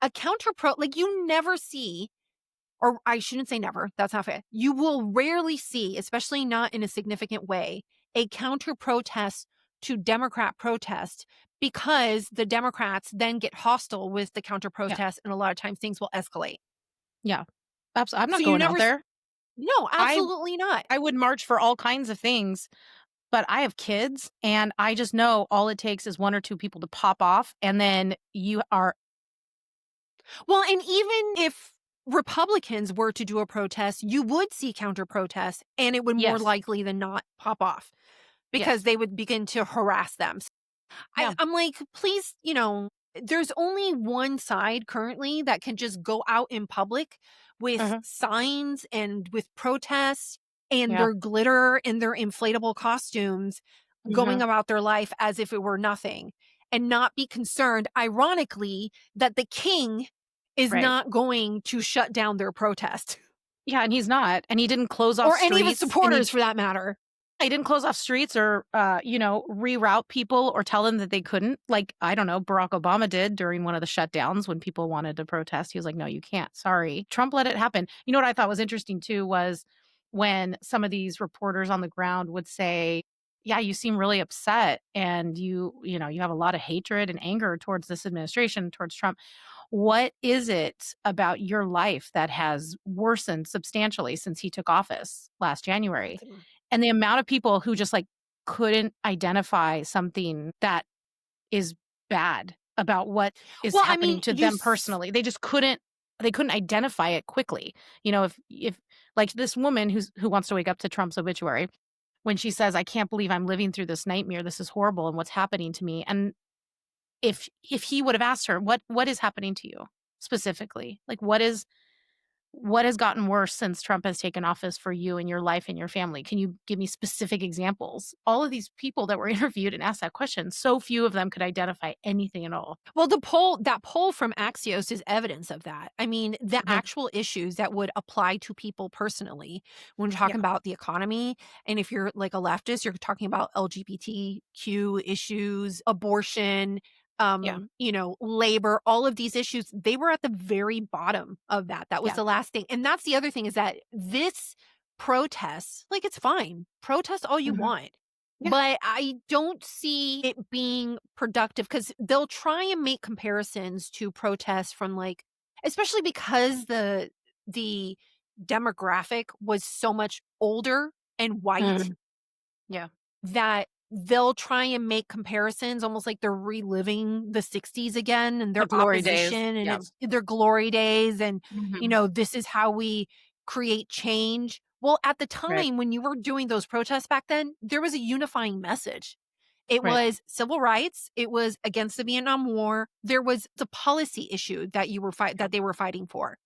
a like you never see, or I shouldn't say never, that's not fair. You will rarely see, especially not in a significant way, a counter protest to Democrat protest, because the Democrats then get hostile with the counter protest and a lot of times things will escalate. Yeah. I'm not going out there. No, absolutely not. I would march for all kinds of things, but I have kids and I just know all it takes is 1 or 2 people to pop off and then you are. Well, and even if Republicans were to do a protest, you would see counter protests and it would more likely than not pop off because they would begin to harass them. I'm like, please, there's only one side currently that can just go out in public with signs and with protests and their glitter and their inflatable costumes going about their life as if it were nothing and not be concerned, ironically, that the king is not going to shut down their protest. Yeah, and he's not. And he didn't close off streets. Or any of his supporters for that matter. He didn't close off streets or, reroute people or tell them that they couldn't. Like, I don't know, Barack Obama did during one of the shutdowns when people wanted to protest. He was like, no, you can't. Sorry. Trump let it happen. You know what I thought was interesting, too, was when some of these reporters on the ground would say, yeah, you seem really upset and you have a lot of hatred and anger towards this administration, towards Trump. What is it about your life that has worsened substantially since he took office last January? And the amount of people who just couldn't identify something that is bad about what is happening to them personally. They just couldn't identify it quickly. If like this woman who wants to wake up to Trump's obituary, when she says, I can't believe I'm living through this nightmare. This is horrible. And what's happening to me. And if he would have asked her, what is happening to you specifically? Like, what is what has gotten worse since Trump has taken office for you and your life and your family? Can you give me specific examples? All of these people that were interviewed and asked that question, so few of them could identify anything at all. Well, that poll from Axios is evidence of that. I mean, the actual issues that would apply to people personally when you're talking about the economy. And if you're like a leftist, you're talking about LGBTQ issues, abortion, labor, all of these issues, they were at the very bottom of that. That was the last thing. And that's the other thing, is that this protest, like, it's fine. Protest all you want. Yeah. But I don't see it being productive, because they'll try and make comparisons to protests from, like, especially because the demographic was so much older and white. Yeah. That they'll try and make comparisons almost like they're reliving the 60s again and their glory days. opposition and it's their glory days. And, this is how we create change. Well, at the time when you were doing those protests back then, there was a unifying message. It was civil rights. It was against the Vietnam War. There was the policy issue that that they were fighting for.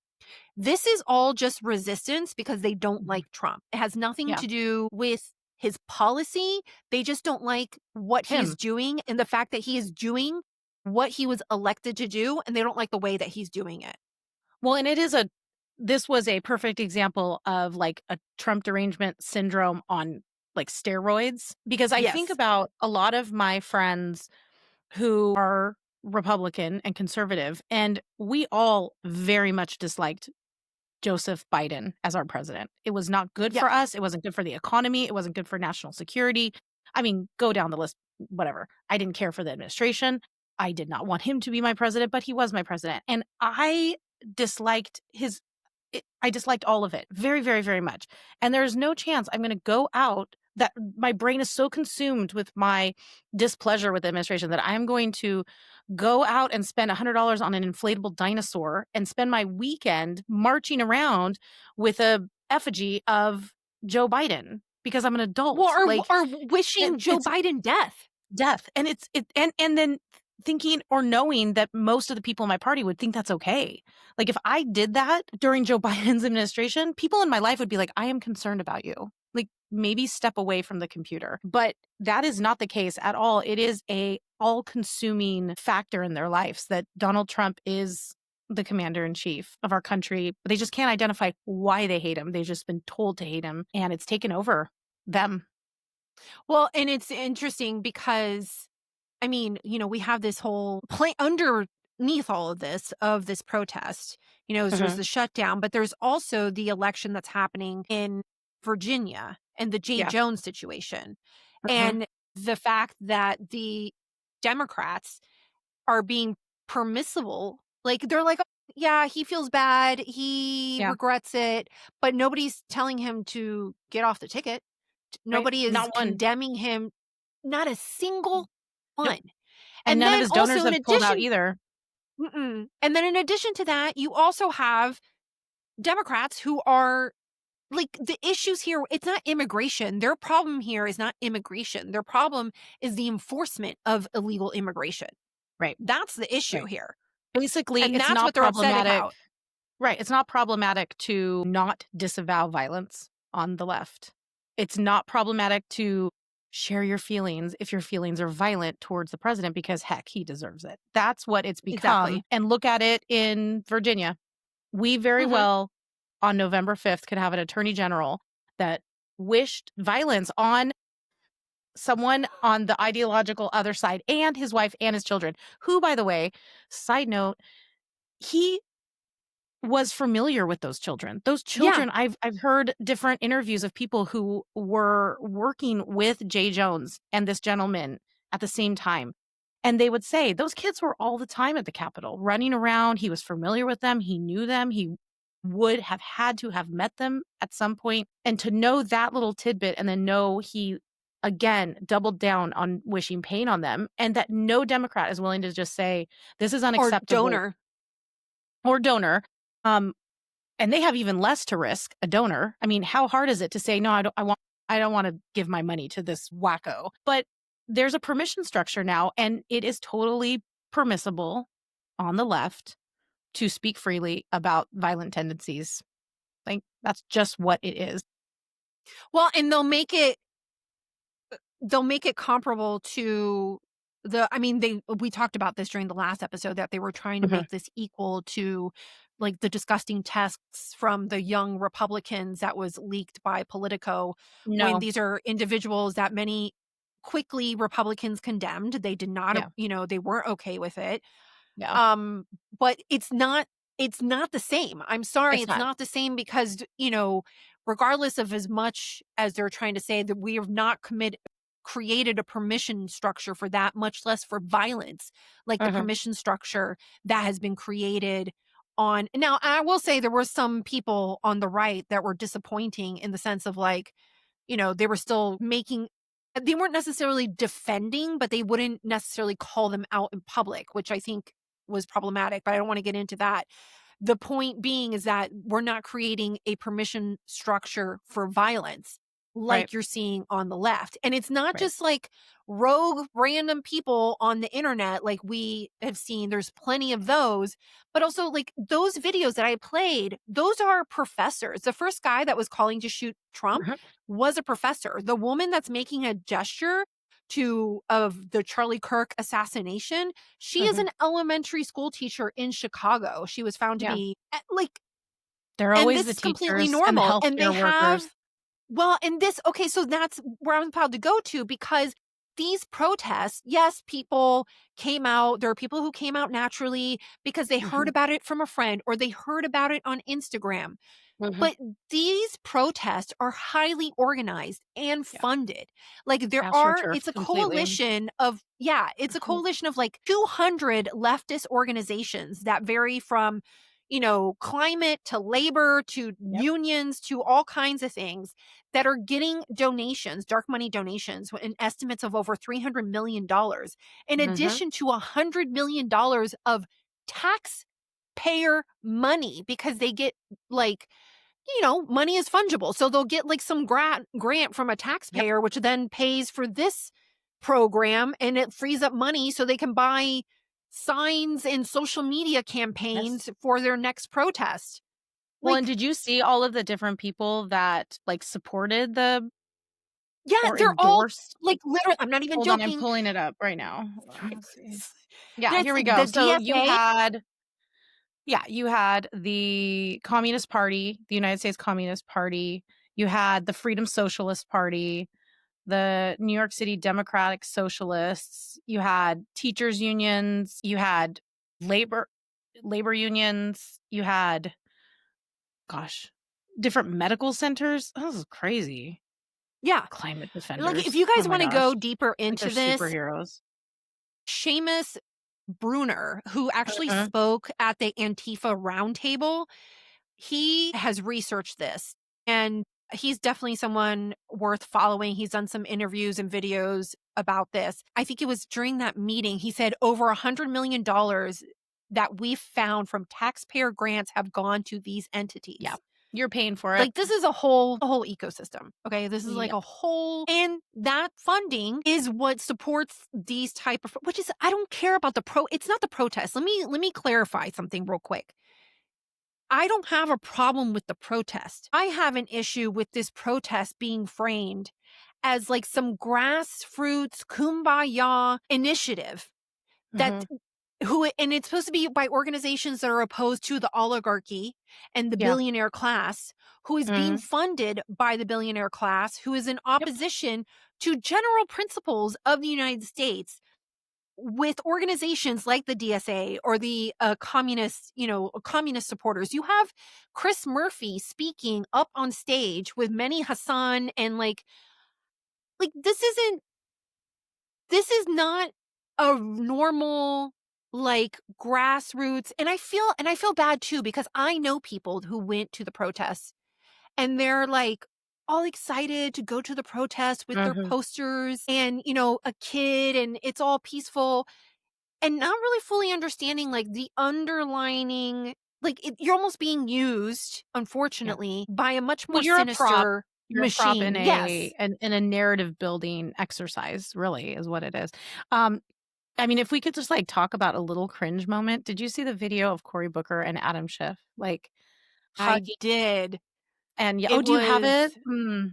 This is all just resistance because they don't like Trump. It has nothing to do with his policy. They just don't like what he's doing and the fact that he is doing what he was elected to do, and they don't like the way that he's doing it. Well, and this was a perfect example of like a Trump derangement syndrome on like steroids, because I think about a lot of my friends who are Republican and conservative, and we all very much disliked Joseph Biden as our president. It was not good for us. It wasn't good for the economy. It wasn't good for national security. I mean, go down the list, whatever. I didn't care for the administration. I did not want him to be my president, but he was my president. And I disliked all of it very, very, very much. And there's no chance I'm going to go out, that my brain is so consumed with my displeasure with the administration that I am going to go out and spend $100 on an inflatable dinosaur and spend my weekend marching around with a effigy of Joe Biden because I'm an adult. Well, or wishing Joe Biden death. And and then thinking or knowing that most of the people in my party would think that's okay. Like, if I did that during Joe Biden's administration, people in my life would be like, I am concerned about you. Like, maybe step away from the computer. But that is not the case at all. It is a all-consuming factor in their lives that Donald Trump is the commander-in-chief of our country. But they just can't identify why they hate him. They've just been told to hate him, and it's taken over them. Well, and it's interesting because, I mean, we have this whole play underneath all of this protest. There's the shutdown, but there's also the election that's happening in Virginia and the Jay Jones situation. And the fact that the Democrats are being permissible. Like, they're like, oh, yeah, he feels bad. He regrets it. But nobody's telling him to get off the ticket. Nobody is condemning him. Not a single one. Yep. And none of his donors have pulled out either. And then in addition to that, you also have Democrats who are, like, the issues here, it's not immigration. Their problem here is not immigration. Their problem is the enforcement of illegal immigration. Right. That's the issue here. Basically, and it's that's not what they're upset about. Right. It's not problematic to not disavow violence on the left. It's not problematic to share your feelings if your feelings are violent towards the president, because, heck, he deserves it. That's what it's become. Exactly. And look at it in Virginia. We very well, on November 5th, could have an attorney general that wished violence on someone on the ideological other side, and his wife and his children, who, by the way, side note, he was familiar with those children. Those children, I've heard different interviews of people who were working with Jay Jones and this gentleman at the same time. And they would say those kids were all the time at the Capitol, running around. He was familiar with them. He knew them. He would have had to have met them at some point. And to know that little tidbit, and then know he, again, doubled down on wishing pain on them, and that no Democrat is willing to just say, this is unacceptable. Or donor. And they have even less to risk, a donor. I mean, how hard is it to say, no, I don't want to give my money to this wacko? But there's a permission structure now, and it is totally permissible on the left to speak freely about violent tendencies Like, that's just what it is. Well, and they'll make it comparable to we talked about this during the last episode, that they were trying to make this equal to like the disgusting tests from the young Republicans that was leaked by Politico. When these are individuals that many quickly Republicans condemned. They did not, they weren't okay with it. Yeah. But it's not the same. I'm sorry. It's not the same because, regardless of as much as they're trying to say that we have not created a permission structure for that, much less for violence, like the permission structure that has been created on. Now, I will say there were some people on the right that were disappointing in the sense of like, they were still they weren't necessarily defending, but they wouldn't necessarily call them out in public, which I think was problematic, but I don't want to get into that. The point being is that we're not creating a permission structure for violence like you're seeing on the left. And it's not just like rogue random people on the internet like we have seen. There's plenty of those, but also like those videos that I played, those are professors. The first guy that was calling to shoot Trump was a professor. The woman that's making a gesture of the Charlie Kirk assassination, she is an elementary school teacher in Chicago. She was found to be like, they're always the completely teachers normal. and the healthcare workers. So that's where I'm about to go to, because these protests, yes, people came out. There are people who came out naturally because they heard about it from a friend or they heard about it on Instagram. But these protests are highly organized and funded. Like it's a coalition of, it's a coalition of like 200 leftist organizations that vary from, climate to labor to unions to all kinds of things that are getting donations, dark money donations, in estimates of over $300 million, in addition to $100 million of taxpayer money, because they get like, money is fungible. So they'll get like some grant from a taxpayer, which then pays for this program, and it frees up money so they can buy signs and social media campaigns for their next protest. Well, and did you see all of the different people that like supported the they're all like literally, I'm not even Hold joking. on, I'm pulling it up right now. Let's see. Here we go. So you had the Communist Party, the United States Communist Party. You had the Freedom Socialist Party, the New York City Democratic Socialists. You had teachers unions. You had labor unions. You had, different medical centers. Oh, this is crazy. Yeah. Climate defenders. Like, if you guys want to go deeper into this, superheroes. Seamus Bruner, who actually spoke at the Antifa roundtable, he has researched this, and he's definitely someone worth following. He's done some interviews and videos about this. I think it was during that meeting, he said over $100 million that we've found from taxpayer grants have gone to these entities. Yeah. You're paying for it. Like, this is a whole ecosystem. Okay. This is like a whole, and that funding is what supports these type of, which is, I don't care about it's not the protest. Let me clarify something real quick. I don't have a problem with the protest. I have an issue with this protest being framed as like some grassroots kumbaya initiative that and it's supposed to be by organizations that are opposed to the oligarchy and the billionaire class, who is being funded by the billionaire class, who is in opposition to general principles of the United States, with organizations like the DSA or the communist supporters. You have Chris Murphy speaking up on stage with Mehdi Hassan, and like this is not a normal like grassroots. And I feel bad too, because I know people who went to the protests and they're like all excited to go to the protest with their posters and, a kid, and it's all peaceful, and not really fully understanding like the underlining, like you're almost being used, unfortunately, by a much more sinister machine. In a narrative building exercise, really, is what it is. I mean, if we could just like talk about a little cringe moment. Did you see the video of Cory Booker and Adam Schiff? Like, I did. And do you have it?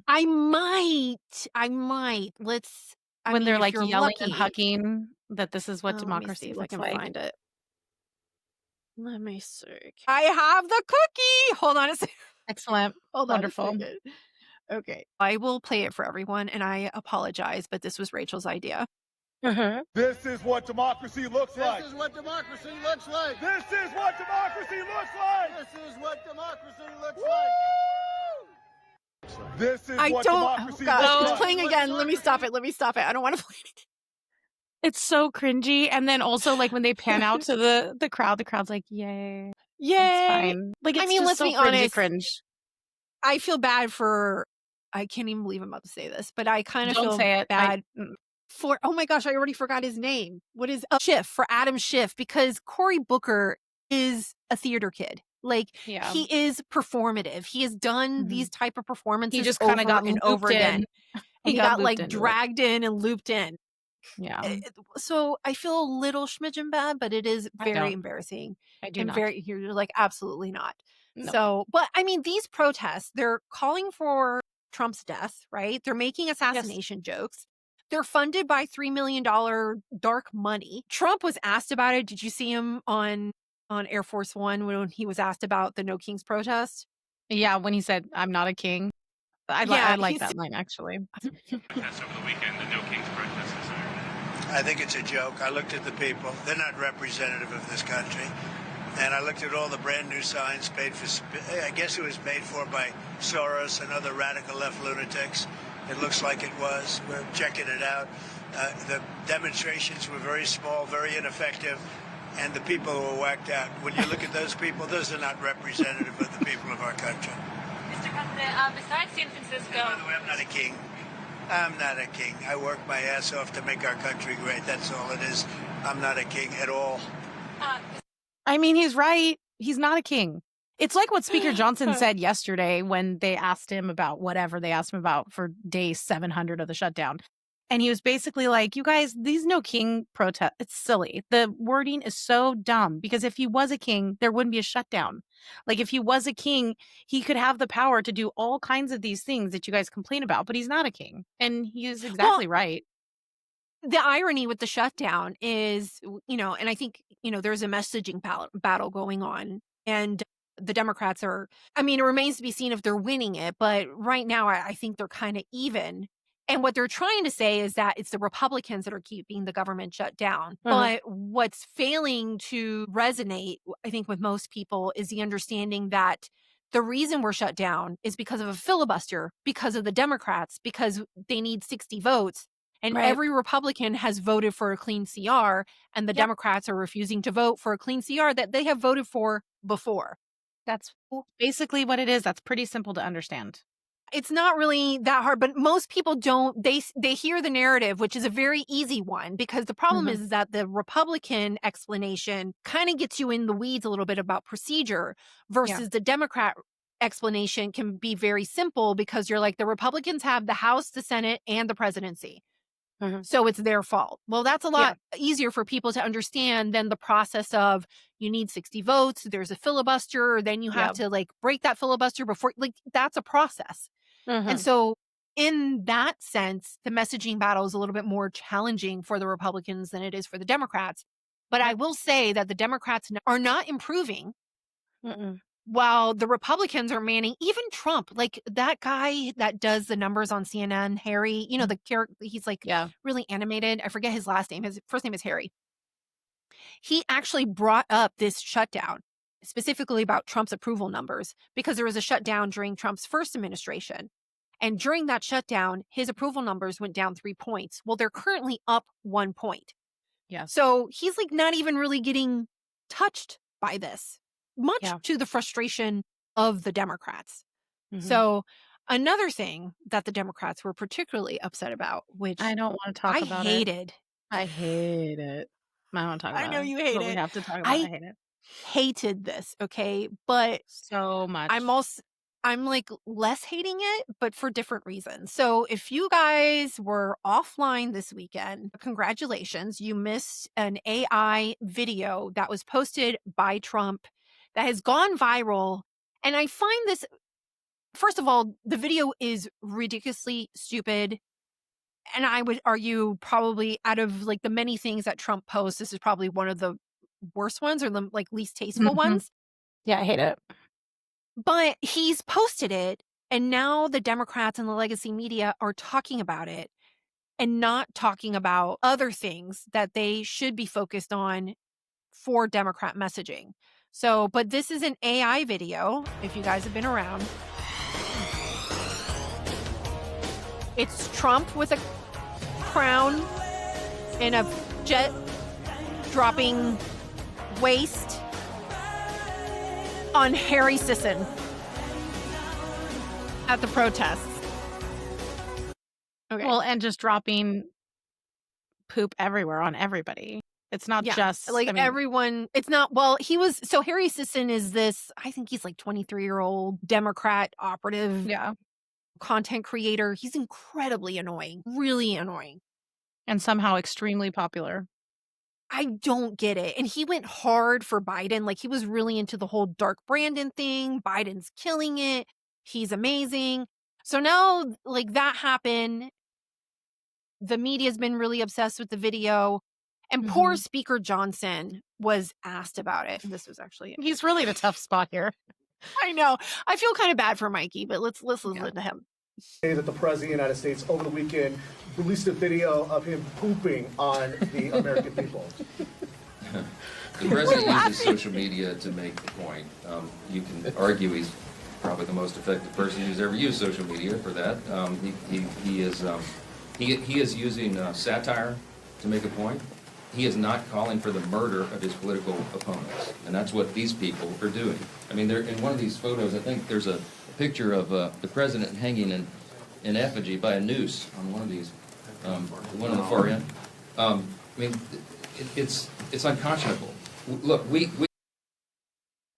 I might. When they're like you're yelling lucky. and hugging that this is what Let me democracy see if I looks can like. find it. Let me see. I have the cookie. Hold on a second. Excellent. Hold Wonderful. on a second. Okay. I will play it for everyone, and I apologize, but this was Rachel's idea. This is what democracy looks like. This is what democracy looks like. This is what democracy looks like. This is what democracy looks like. This is I what don't. democracy Oh gosh, looks it's like. playing again. Let me stop it. I don't want to play it. It's so cringy. And then also like when they pan out to the crowd's like, yay. Yay. It's fine. Like, it's just let's so be cringy honest. cringe. I feel bad for. I can't even believe I'm about to say this, but I kind of Don't feel say it. bad for. Oh my gosh, I already forgot his name. What is Schiff for Adam Schiff? Because Cory Booker is a theater kid. Like he is performative. He has done these type of performances. He just kind of got and over again. He got like dragged in and looped in. Yeah. So I feel a little schmidgen bad, but it is very embarrassing. I do and not. you're like, absolutely not. No. So, but I mean, these protests, they're calling for Trump's death, right? They're making assassination jokes. They're funded by $3 million dark money. Trump was asked about it. Did you see him on Air Force One when he was asked about the No Kings protest? Yeah, when he said, "I'm not a king." I like that line, actually. Over the weekend, the No Kings protest is I think it's a joke. I looked at the people. They're not representative of this country. And I looked at all the brand new signs paid for, I guess it was paid for by Soros and other radical left lunatics. It looks like it was. We're checking it out. The demonstrations were very small, very ineffective, and the people were whacked out. When you look at those people, those are not representative of the people of our country. Mr. President, besides San Francisco... By the way, I'm not a king. I'm not a king. I work my ass off to make our country great. That's all it is. I'm not a king at all. I mean, he's right. He's not a king. It's like what Speaker Johnson said yesterday when they asked him about whatever they asked him about for day 700 of the shutdown. And he was basically like, you guys, these No King protests, it's silly. The wording is so dumb because if he was a king, there wouldn't be a shutdown. Like if he was a king, he could have the power to do all kinds of these things that you guys complain about, but he's not a king. And he is exactly right. The irony with the shutdown is, and I think, there's a messaging battle going on. And the Democrats it remains to be seen if they're winning it. But right now, I think they're kind of even. And what they're trying to say is that it's the Republicans that are keeping the government shut down. But what's failing to resonate, I think, with most people is the understanding that the reason we're shut down is because of a filibuster, because of the Democrats, because they need 60 votes. And every Republican has voted for a clean CR, and the Democrats are refusing to vote for a clean CR that they have voted for before. That's basically what it is. That's pretty simple to understand. It's not really that hard, but most people don't. They hear the narrative, which is a very easy one, because the problem is that the Republican explanation kind of gets you in the weeds a little bit about procedure versus the Democrat explanation can be very simple because you're like, the Republicans have the House, the Senate, and the presidency. So it's their fault. Well, that's a lot easier for people to understand than the process of you need 60 votes. There's a filibuster. Then you have to break that filibuster before, that's a process. And so in that sense, the messaging battle is a little bit more challenging for the Republicans than it is for the Democrats. But I will say that the Democrats are not improving while the Republicans are manning, even Trump, like that guy that does the numbers on CNN, Harry, the character, he's really animated. I forget his last name. His first name is Harry. He actually brought up this shutdown specifically about Trump's approval numbers because there was a shutdown during Trump's first administration. And during that shutdown, his approval numbers went down 3 points. Well, they're currently up 1 point. Yeah. So he's not even really getting touched by this, much to the frustration of the Democrats. So another thing that the Democrats were particularly upset about, which I don't want to talk about I hated. I hate it. I don't want to talk about it. I know you hate it. We have to talk about it. I hate it. Hated this, okay? But so much. I'm less hating it, but for different reasons. So if you guys were offline this weekend, congratulations. You missed an AI video that was posted by Trump that has gone viral. And I find this first of all, the video is ridiculously stupid. And I would argue probably out of like the many things that Trump posts, this is probably one of the worst ones or the like least tasteful ones. Yeah, I hate it. But he's posted it, and now the Democrats and the legacy media are talking about it and not talking about other things that they should be focused on for Democrat messaging. So, but this is an AI video, if you guys have been around. It's Trump with a crown and a jet dropping waist on Harry Sisson at the protests. Okay. Well, and just dropping poop everywhere on everybody. It's not just like everyone. It's not. Well, so Harry Sisson is this, I think he's like 23-year-old Democrat operative. Yeah. Content creator. He's incredibly annoying, really annoying. And somehow extremely popular. I don't get it. And he went hard for Biden. Like he was really into the whole dark Brandon thing. Biden's killing it. He's amazing. So now like that happened. The media's been really obsessed with the video. And poor Speaker Johnson was asked about it. This was actually he's really in a tough spot here. I know. I feel kind of bad for Mikey, but let's listen to him. Say that the President of the United States over the weekend released a video of him pooping on the American people. The President uses social media to make the point. You can argue he's probably the most effective person who's ever used social media for that. He is using satire to make a point. He is not calling for the murder of his political opponents, and that's what these people are doing. I mean, they're in one of these photos. I think there's a picture of the president hanging in effigy by a noose on one of these, the one on the far end. I mean, it's unconscionable. Look, we.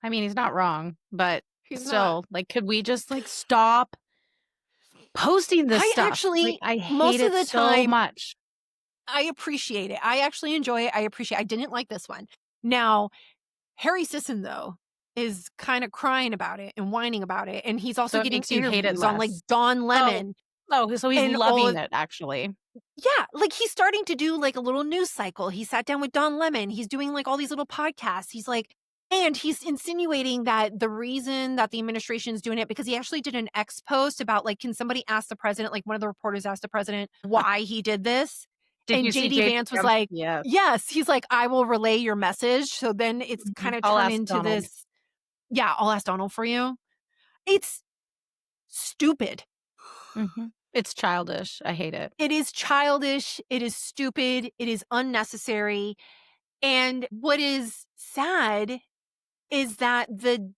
I mean, he's not wrong, but he's still, like, could we just like stop posting this stuff? Actually, I hate most of the it so time, much. I appreciate it. I actually enjoy it. I didn't like this one. Now, Harry Sisson, though, is kind of crying about it and whining about it. And he's also getting interviews on like Don Lemon. Oh, so he's loving it, actually. Yeah, like he's starting to do like a little news cycle. He sat down with Don Lemon. He's doing like all these little podcasts. He's like, and he's insinuating that the reason that the administration is doing it, because he actually did an X post about like, can somebody ask the president, like one of the reporters asked the president why he did this. And JD Vance was like, yes, he's like, I will relay your message. So then it's kind of turned into Donald. This. Yeah, I'll ask Donald for you. It's stupid. It's childish. I hate it. It is childish. It is stupid. It is unnecessary. And what is sad is that the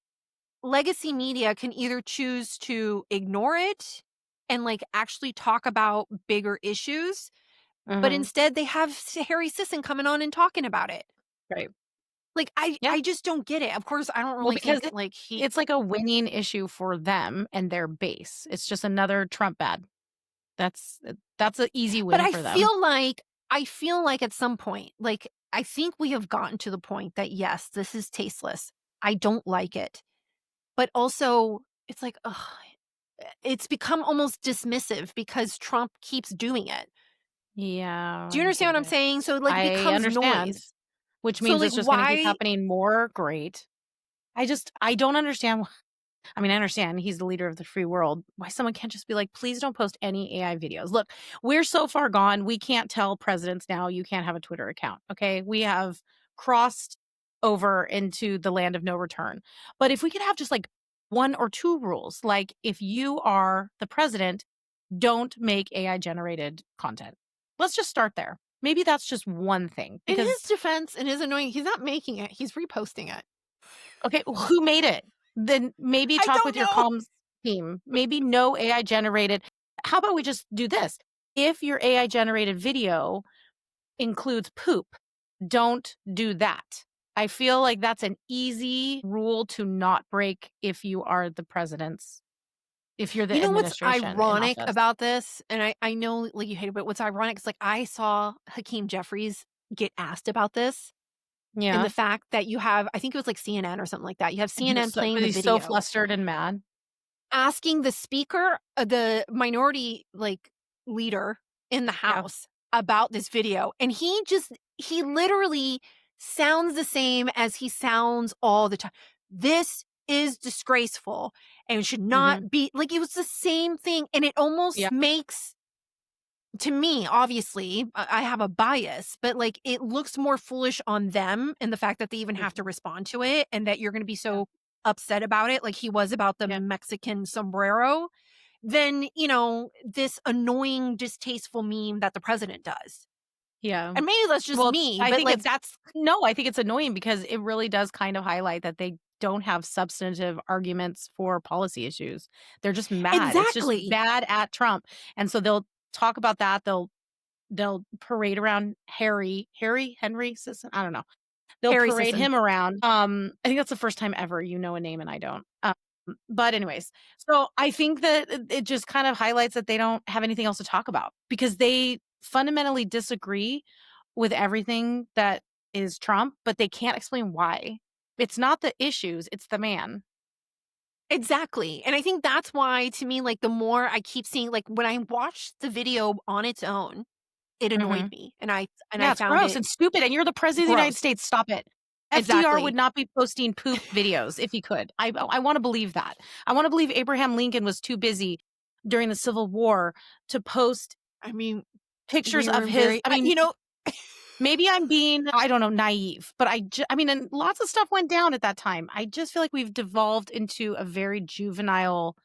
legacy media can either choose to ignore it and like actually talk about bigger issues. But instead, they have Harry Sisson coming on and talking about it. Right. Like, I just don't get it. Of course, I don't really because think like it's like a winning issue for them and their base. It's just another Trump bad. That's an easy win for them. But I feel like at some point, like, I think we have gotten to the point that, yes, this is tasteless. I don't like it. But also, it's like, it's become almost dismissive because Trump keeps doing it. Yeah. Do you understand what I'm saying? So like it becomes noise. Which means it's just going to keep happening more. Great. I don't understand. I mean, I understand he's the leader of the free world. Why someone can't just be like, please don't post any AI videos. Look, we're so far gone. We can't tell presidents now you can't have a Twitter account. Okay. We have crossed over into the land of no return. But if we could have just like 1 or 2 rules, like if you are the president, don't make AI generated content. Let's just start there. Maybe that's just one thing. Because in his defense, and his annoying, he's not making it. He's reposting it. Okay, well, who made it? Then maybe talk with your comms team. Maybe no AI generated. How about we just do this? If your AI generated video includes poop, don't do that. I feel like that's an easy rule to not break if you are the president's. If you're the administration. What's ironic about this, and I know like you hate it, but what's ironic is like I saw Hakeem Jeffries get asked about this. Yeah. And the fact that you have, I think it was like CNN or something like that. You have CNN playing the video. He's so flustered and mad. asking the speaker, the minority leader in the House about this video. And he literally sounds the same as he sounds all the time. This is disgraceful and should not be it was the same thing. And it almost makes, to me, obviously, I have a bias, but it looks more foolish on them and the fact that they even have to respond to it and that you're going to be so upset about it, like he was about the Mexican sombrero, than, this annoying, distasteful meme that the president does. Yeah. And maybe that's just me, I but think I think it's annoying because it really does kind of highlight that they don't have substantive arguments for policy issues. They're just mad. It's just mad at Trump. And so they'll talk about that. They'll parade around Henry Sisson. I don't know. They'll Harry parade Sisson. him around. I think that's the first time ever you know a name and I don't. But anyways, so I think that it just kind of highlights that they don't have anything else to talk about because they fundamentally disagree with everything that is Trump, but they can't explain why. It's not the issues, it's the man. Exactly. And I think that's why, to me, the more I keep seeing, when I watched the video on its own, it annoyed me. And I it's found gross it and stupid. And you're the president of the United States. Stop it. FDR would not be posting poop videos if he could. I want to believe that. I want to believe Abraham Lincoln was too busy during the Civil War to post, pictures of his. Maybe I'm being, I don't know, naive, but and lots of stuff went down at that time. I just feel like we've devolved into a very juvenile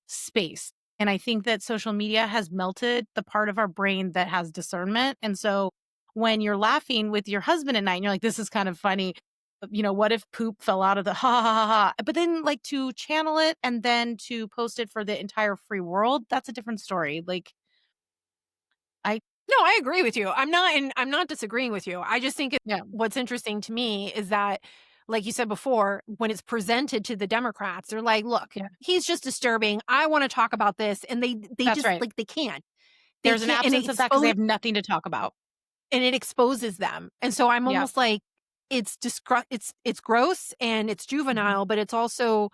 space. And I think that social media has melted the part of our brain that has discernment. And so when you're laughing with your husband at night and you're like, this is kind of funny, what if poop fell out of the ha ha ha ha? But then to channel it and then to post it for the entire free world, that's a different story. No, I agree with you. I'm not disagreeing with you. I just think what's interesting to me is that, like you said before, when it's presented to the Democrats, they're like, look, he's just disturbing. I want to talk about this. And they That's just, right. They can't. There's an absence of that because they have nothing to talk about. And it exposes them. And so I'm almost like, it's gross and it's juvenile, but it's also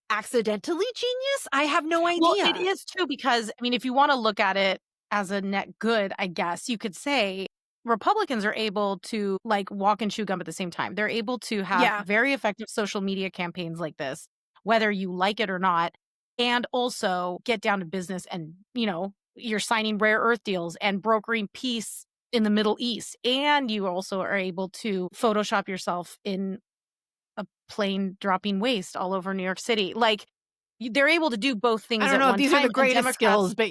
accidentally genius. I have no idea. Well, it is too, because if you want to look at it as a net good, I guess you could say Republicans are able to walk and chew gum at the same time. They're able to have very effective social media campaigns like this, whether you like it or not, and also get down to business and, you're signing rare earth deals and brokering peace in the Middle East. And you also are able to Photoshop yourself in a plane dropping waste all over New York City. They're able to do both things. I don't know if these are the greatest skills, but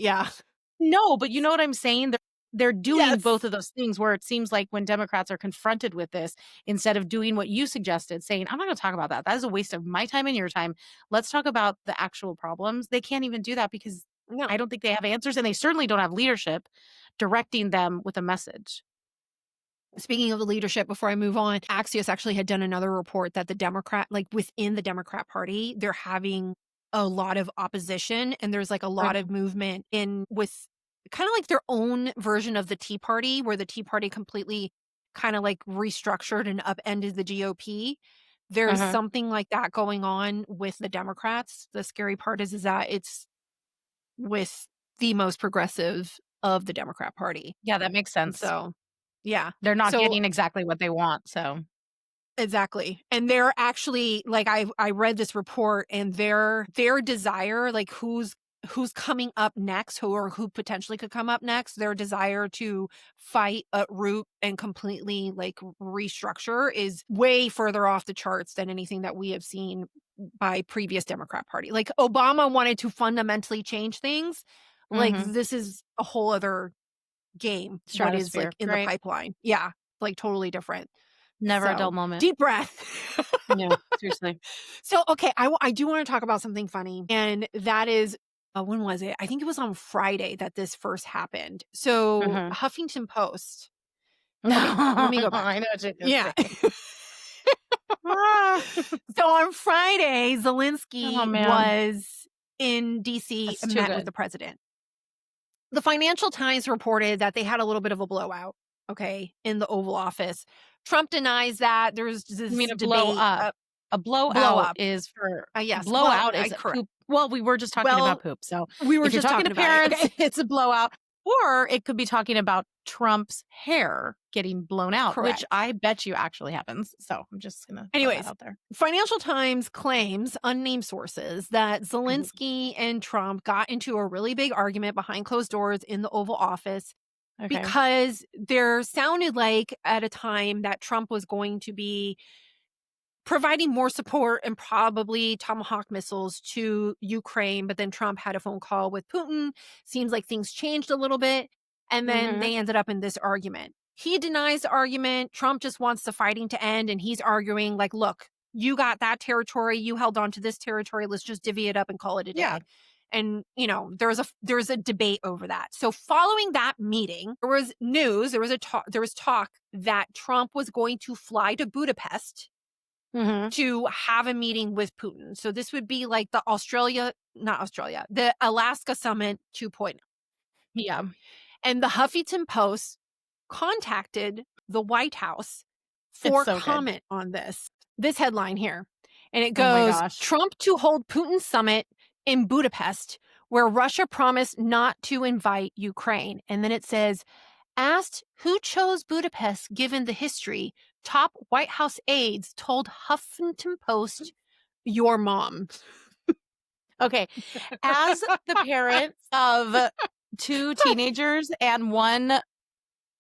No, but you know what I'm saying? They're doing both of those things where it seems like when Democrats are confronted with this, instead of doing what you suggested, saying, I'm not going to talk about that. That is a waste of my time and your time. Let's talk about the actual problems. They can't even do that because I don't think they have answers, and they certainly don't have leadership directing them with a message. Speaking of the leadership, before I move on, Axios actually had done another report that the Democrat, within the Democrat Party, they're having a lot of opposition, and there's a lot of movement with kind of their own version of the Tea Party, where the Tea Party completely kind of restructured and upended the GOP. There's something like that going on with the Democrats. The scary part is that it's with the most progressive of the Democrat Party. Yeah, that makes sense. So, yeah. They're not getting exactly what they want, so. Exactly. And they're actually, I read this report, and their desire, who's coming up next, who potentially could come up next, their desire to fight, uproot, and completely restructure is way further off the charts than anything that we have seen by previous Democrat Party. Obama wanted to fundamentally change things. This is a whole other game. What is in the pipeline. Yeah. Totally different. Never a dull moment. Deep breath. Yeah, seriously. So, okay, I do want to talk about something funny, and that is, when was it? I think it was on Friday that this first happened. So, Huffington Post. Okay, let me go back. I know what you're gonna say. So on Friday, Zelensky was in D.C. and met with the president. The Financial Times reported that they had a little bit of a blowout, in the Oval Office. Trump denies that. There's this you mean a debate. blow up? A blowout is for yes. blowout is correct. Well, we were just talking about poop. So we were if you're just talking to talking about it, parents, it's a blowout. Or it could be talking about Trump's hair getting blown out, Correct. which I bet you actually happens. So I'm just going to throw that out there. Financial Times claims, unnamed sources, that Zelensky and Trump got into a really big argument behind closed doors in the Oval Office because there sounded like at a time that Trump was going to be providing more support and probably Tomahawk missiles to Ukraine. But then Trump had a phone call with Putin. Seems like things changed a little bit. And then they ended up in this argument. He denies the argument. Trump just wants the fighting to end. And he's arguing like, look, you got that territory. You held on to this territory. Let's just divvy it up and call it a day. Yeah. And, you know, there was a debate over that. So following that meeting, there was news. There was talk that Trump was going to fly to Budapest to have a meeting with Putin. So this would be like the the Alaska Summit 2.0. Yeah. And the Huffington Post contacted the White House for comment on this headline here. And it goes, Trump to hold Putin summit in Budapest, where Russia promised not to invite Ukraine. And then it says, asked who chose Budapest given the history, top White House aides told Huffington Post, your mom. Okay. As the parent of 2 teenagers and 1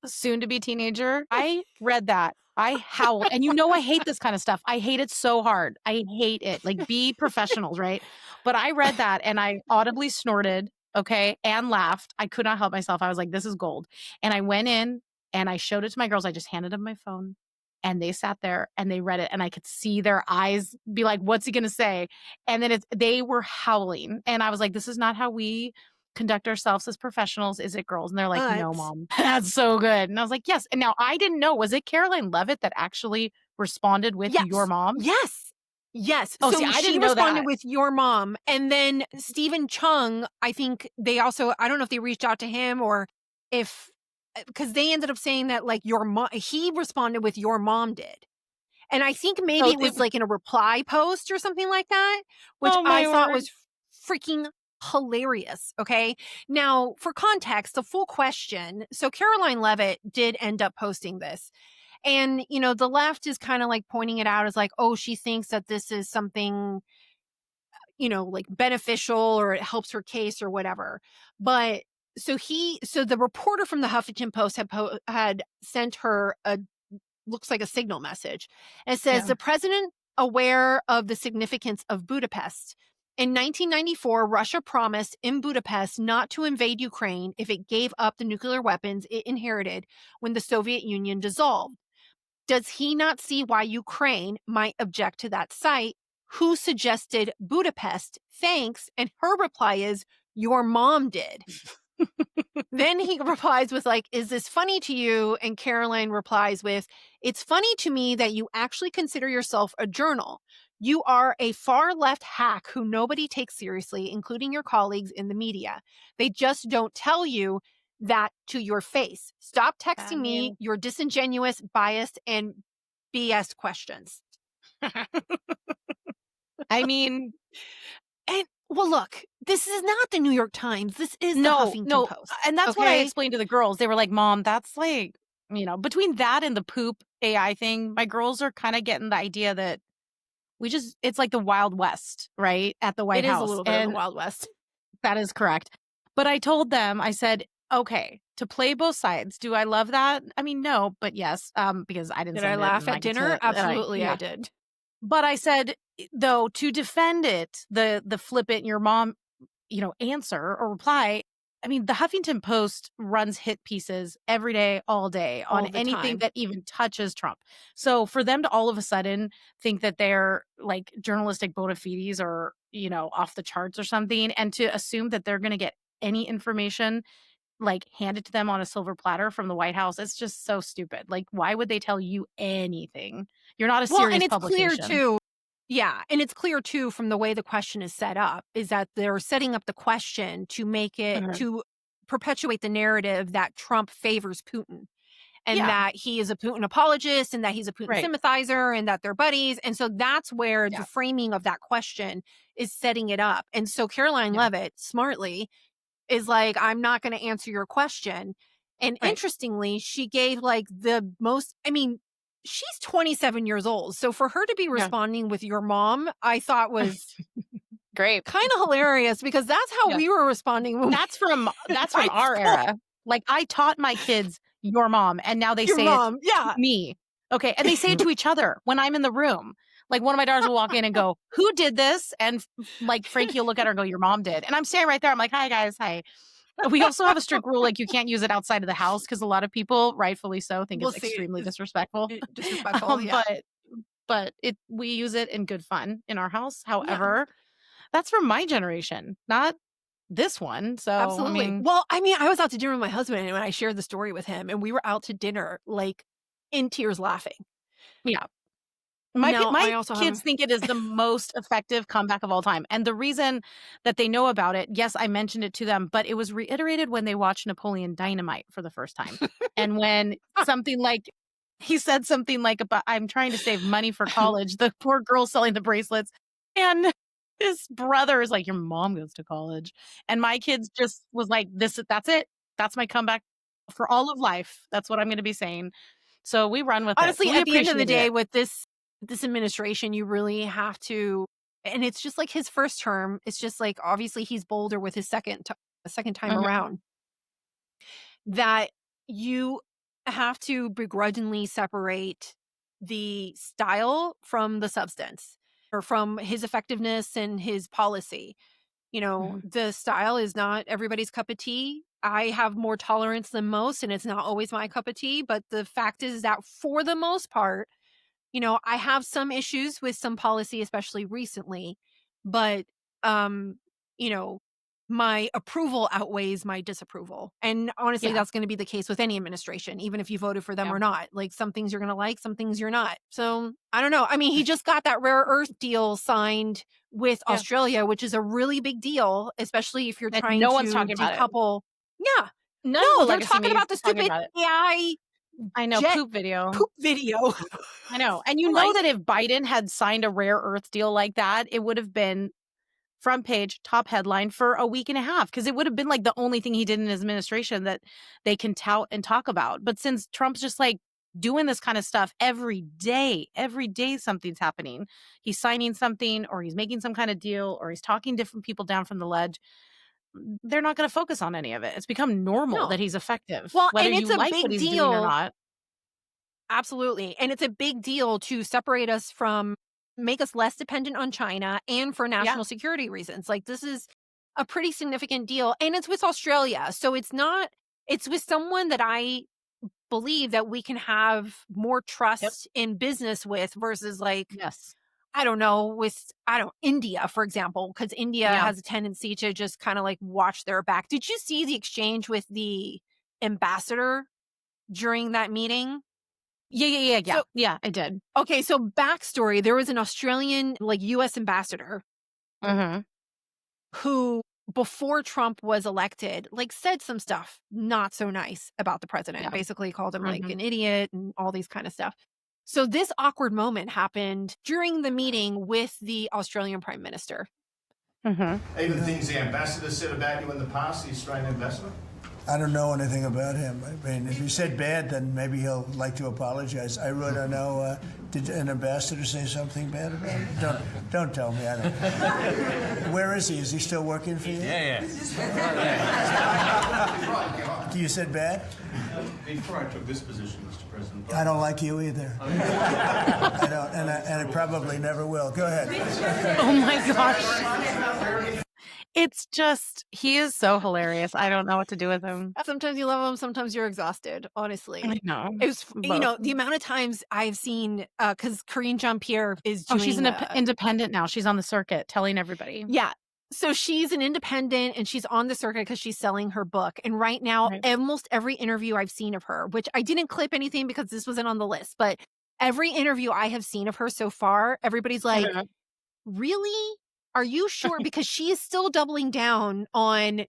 soon-to-be teenager, I read that. I howled. And you know I hate this kind of stuff. I hate it so hard. I hate it. Like, be professionals, right? But I read that and I audibly snorted, and laughed. I could not help myself. I was like, this is gold. And I went in and I showed it to my girls. I just handed them my phone. And they sat there and they read it and I could see their eyes be like, what's he going to say? And then they were howling. And I was like, this is not how we conduct ourselves as professionals. Is it, girls? And they're like, no, mom, that's so good. And I was like, yes. And now I didn't know, was it Caroline Leavitt that actually responded with your mom? Yes. Yes. Oh, so see, I she didn't know responded that. with your mom. And then Stephen Chung, I think they also, I don't know if they reached out to him or if, because they ended up saying that like your mom, he responded with your mom did. And I think maybe it was like in a reply post or something like that, which I thought was freaking hilarious. Okay. Now for context, the full question. So Caroline Leavitt did end up posting this. And, you know, the left is kind of like pointing it out as like, oh, she thinks that this is something, you know, like beneficial or it helps her case or whatever. But so the reporter from the Huffington Post had sent her looks like a signal message. And it says, the president aware of the significance of Budapest. In 1994, Russia promised in Budapest not to invade Ukraine if it gave up the nuclear weapons it inherited when the Soviet Union dissolved. Does he not see why Ukraine might object to that site? Who suggested Budapest? Thanks. And her reply is, your mom did. Then he replies with like, is this funny to you? And Caroline replies with, it's funny to me that you actually consider yourself a journal. You are a far left hack who nobody takes seriously, including your colleagues in the media. They just don't tell you that to your face. Stop texting me your disingenuous, biased, and BS questions. I mean, and well, look, this is not the New York Times. This is the Huffington Post. And that's what I explained to the girls. They were like, Mom, that's like, you know, between that and the poop AI thing, my girls are kind of getting the idea that it's like the Wild West, right? At the White House. It is a little bit of the Wild West. That is correct. But I told them, I said, okay, to play both sides. Do I love that? I mean, no, but yes, because I didn't. Did I laugh at dinner? Absolutely, I did. But I said, though, to defend it, the flippant your mom, you know, answer or reply. I mean, the Huffington Post runs hit pieces every day, all day on anything that even touches Trump. So for them to all of a sudden think that they're like journalistic bona fides or, you know, off the charts or something, and to assume that they're going to get any information like handed to them on a silver platter from the White House, it's just so stupid. Like, why would they tell you anything? You're not a serious publication. Clear too. Yeah. And it's clear too from the way the question is set up is that they're setting up the question to make it to perpetuate the narrative that Trump favors Putin. and that he is a Putin apologist and that he's a Putin sympathizer and that they're buddies. And so that's where the framing of that question is setting it up. And so Caroline Leavitt, smartly, is like, I'm not going to answer your question. And interestingly, she gave like the most, I mean, she's 27 years old. So for her to be responding with your mom, I thought was great. Kind of hilarious because that's how we were responding. When that's from our era. Like I taught my kids your mom, and now they say it to me. Okay. And they say it to each other when I'm in the room. Like one of my daughters will walk in and go, who did this? And like Frankie will look at her and go, your mom did. And I'm standing right there. I'm like, hi guys. Hi. We also have a strict rule, like you can't use it outside of the house because a lot of people, rightfully so, think it's extremely disrespectful. But we use it in good fun in our house. However, that's from my generation, not this one. So absolutely. I mean, I was out to dinner with my husband and when I shared the story with him and we were out to dinner, like in tears laughing. Yeah. My kids think it is the most effective comeback of all time. And the reason that they know about it, yes, I mentioned it to them, but it was reiterated when they watched Napoleon Dynamite for the first time. And when he said something like, about, I'm trying to save money for college, the poor girl selling the bracelets. And his brother is like, your mom goes to college. And my kids just was like, that's it. That's my comeback for all of life. That's what I'm going to be saying. So we run with honestly, it. At the end of the day, with this administration, you really have to, and it's just like his first term. It's just like, obviously he's bolder with his second time around, that you have to begrudgingly separate the style from the substance or from his effectiveness and his policy. You know, the style is not everybody's cup of tea. I have more tolerance than most, and it's not always my cup of tea. But the fact is that for the most part, you know, I have some issues with some policy, especially recently. But, you know, my approval outweighs my disapproval. And honestly, that's going to be the case with any administration, even if you voted for them or not. Like some things you're going to like, some things you're not. So I don't know. I mean, he just got that rare earth deal signed with Australia, which is a really big deal, especially if you're trying to decouple. Yeah. No, they're talking about the stupid AI. I know, poop video. I know. And you know that if Biden had signed a rare earth deal like that, it would have been front page, top headline for a week and a half, because it would have been like the only thing he did in his administration that they can tout and talk about. But since Trump's just like doing this kind of stuff every day something's happening. He's signing something or he's making some kind of deal or he's talking different people down from the ledge. They're not going to focus on any of it. It's become normal that he's effective. Well, whether and it's you a like big what he's deal doing or not. Absolutely. And it's a big deal to separate us from, make us less dependent on China and for national security reasons. Like this is a pretty significant deal. And it's with Australia. So it's with someone that I believe that we can have more trust in business with versus like, I don't know, India, for example, because India has a tendency to just kind of like watch their back. Did you see the exchange with the ambassador during that meeting? Yeah. So, yeah, I did. Okay, so backstory, there was an Australian, like U.S. ambassador who, before Trump was elected, like said some stuff not so nice about the president, basically called him like an idiot and all these kind of stuff. So this awkward moment happened during the meeting with the Australian Prime Minister. Even things the ambassador said about you in the past, the Australian ambassador? I don't know anything about him. I mean, if he said bad, then maybe he'll like to apologize. I really don't know. Did an ambassador say something bad about him? Don't tell me. I don't. Where is he? Is he still working for you? Yeah. You said bad? Before I took this position, Mr. President. I don't like you either. I don't, and I probably never will. Go ahead. Oh my gosh. It's just, he is so hilarious. I don't know what to do with him. Sometimes you love him, sometimes you're exhausted, honestly. I know. It was, you know, the amount of times I've seen, because Karine Jean-Pierre is doing... Oh, she's an independent now. She's on the circuit telling everybody. Yeah. So she's an independent and she's on the circuit because she's selling her book. And right now, almost every interview I've seen of her, which I didn't clip anything because this wasn't on the list, but every interview I have seen of her so far, everybody's like, really? Are you sure? Because she is still doubling down on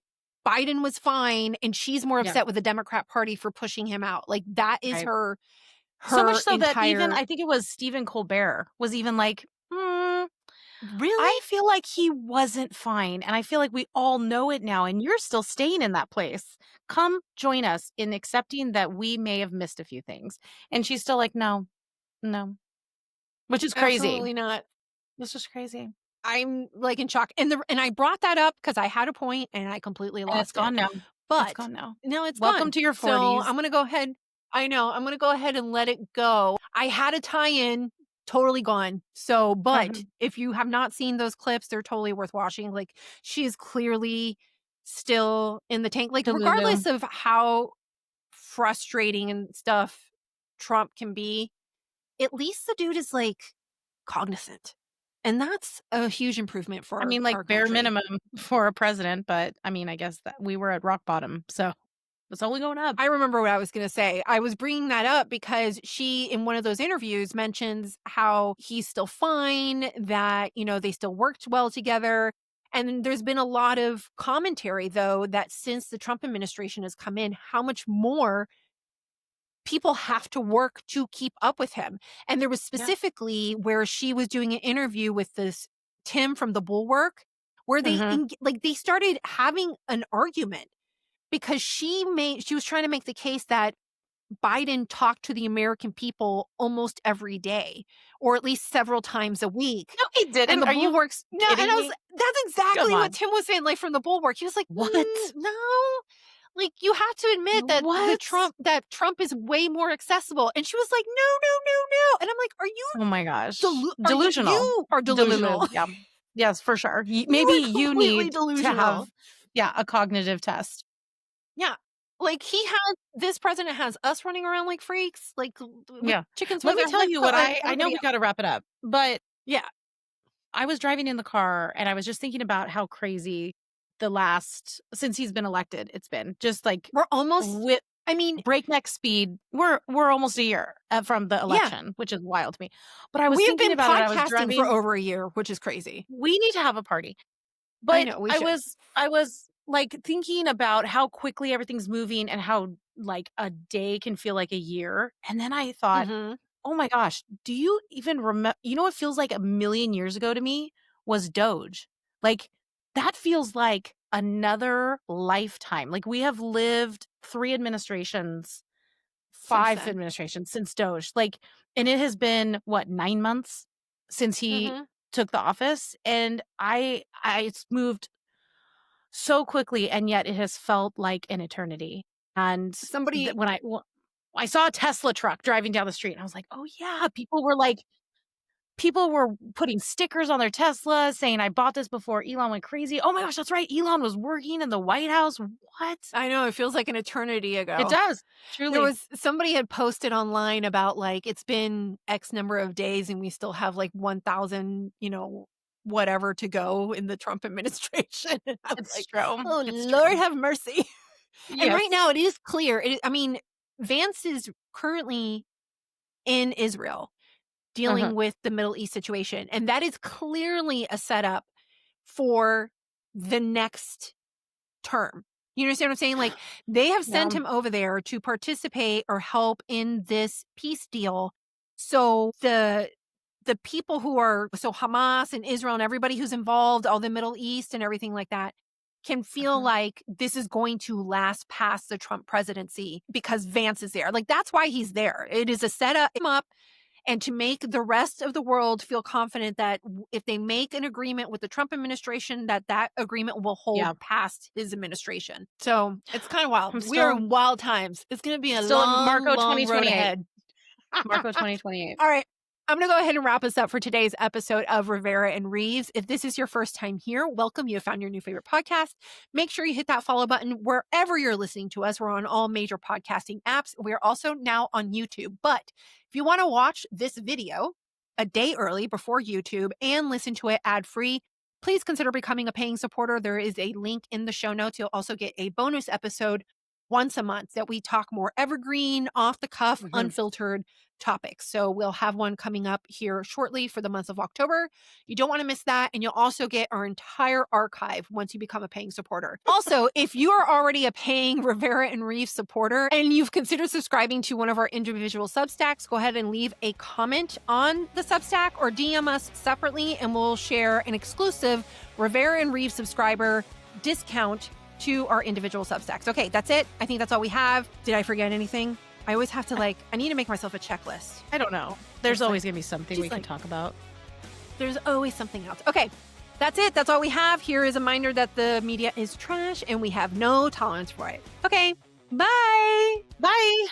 Biden was fine, and she's more upset with the Democrat Party for pushing him out. Like, that is her so much so entire... that even, I think it was Stephen Colbert was even like, really? I feel like he wasn't fine. And I feel like we all know it now. And you're still staying in that place. Come join us in accepting that we may have missed a few things. And she's still like, no. Which is crazy. Absolutely not. It's just crazy. I'm like in shock. And I brought that up because I had a point and I completely lost it. It's gone now. But it's gone now. No, it's Welcome gone. to your 40s. So I'm going to go ahead. I know. I'm going to go ahead and let it go. I had a tie-in, totally gone. So, but if you have not seen those clips, they're totally worth watching. Like, she is clearly still in the tank. Like, regardless of how frustrating and stuff Trump can be, at least the dude is like cognizant. And that's a huge improvement for I mean, like, bare minimum for a president, but I mean, I guess that we were at rock bottom, so it's only going up. I remember what I was going to say. I was bringing that up because she, in one of those interviews, mentions how he's still fine, that, you know, they still worked well together. And there's been a lot of commentary, though, that since the Trump administration has come in, how much more people have to work to keep up with him. And there was specifically where she was doing an interview with this Tim from the Bulwark, where they they started having an argument because she was trying to make the case that Biden talked to the American people almost every day, or at least several times a week. No, he didn't. And the Are you Bulwark's and that's exactly what on. Tim was saying, like, from the Bulwark. He was like, What? No. Like, you have to admit that Trump is way more accessible. And she was like, no. And I'm like, are you? Oh my gosh. Delusional. You are delusional. Yeah. Yes, for sure. Maybe you need to have a cognitive test. Yeah. Like, this president has us running around like freaks, like chickens. Let me tell you what I know we got to wrap it up, but yeah, I was driving in the car and I was just thinking about how crazy since he's been elected, it's been just like we're almost breakneck speed. We're almost a year from the election, which is wild to me. But I was thinking about it. I was driving for over a year, which is crazy. We need to have a party. But I know, I was like thinking about how quickly everything's moving and how like a day can feel like a year. And then I thought, oh my gosh, do you even remember? You know what feels like a million years ago to me was Doge. Like, that feels like another lifetime. Like, we have lived 3 administrations, 5 administrations since Doge. Like, and it has been, 9 months since he took the office. And it's moved so quickly, and yet it has felt like an eternity. And when I saw a Tesla truck driving down the street, and I was like, oh yeah, people were putting stickers on their Tesla saying, I bought this before Elon went crazy. Oh my gosh, that's right. Elon was working in the White House. What? I know. It feels like an eternity ago. It does. Truly. Somebody had posted online about, like, it's been X number of days and we still have like 1,000, whatever to go in the Trump administration. It's true. Oh, Lord have mercy. And right now it is clear. Vance is currently in Israel, dealing with the Middle East situation. And that is clearly a setup for the next term. You understand what I'm saying? Like, they have sent him over there to participate or help in this peace deal. So the people Hamas and Israel and everybody who's involved, all the Middle East and everything like that, can feel like this is going to last past the Trump presidency because Vance is there. Like, that's why he's there. It is a setup and to make the rest of the world feel confident that if they make an agreement with the Trump administration, that agreement will hold past his administration. So it's kind of wild. We are in wild times. It's going to be a long road ahead. Marco 2028. All right. I'm going to go ahead and wrap us up for today's episode of Rivera and Reeves. If this is your first time here, welcome. You have found your new favorite podcast. Make sure you hit that follow button wherever you're listening to us. We're on all major podcasting apps. We are also now on YouTube. But if you want to watch this video a day early before YouTube and listen to it ad-free, please consider becoming a paying supporter. There is a link in the show notes. You'll also get a bonus episode once a month that we talk more evergreen, off the cuff, unfiltered topics. So we'll have one coming up here shortly for the month of October. You don't want to miss that. And you'll also get our entire archive once you become a paying supporter. Also, if you are already a paying Rivera and Reeves supporter and you've considered subscribing to one of our individual Substacks, go ahead and leave a comment on the Substack or DM us separately and we'll share an exclusive Rivera and Reeves subscriber discount to our individual Substacks. Okay, that's it. I think that's all we have. Did I forget anything? I always have to I need to make myself a checklist. I don't know. There's always going to be something we can talk about. There's always something else. Okay, that's it. That's all we have. Here is a reminder that the media is trash and we have no tolerance for it. Okay, bye. Bye.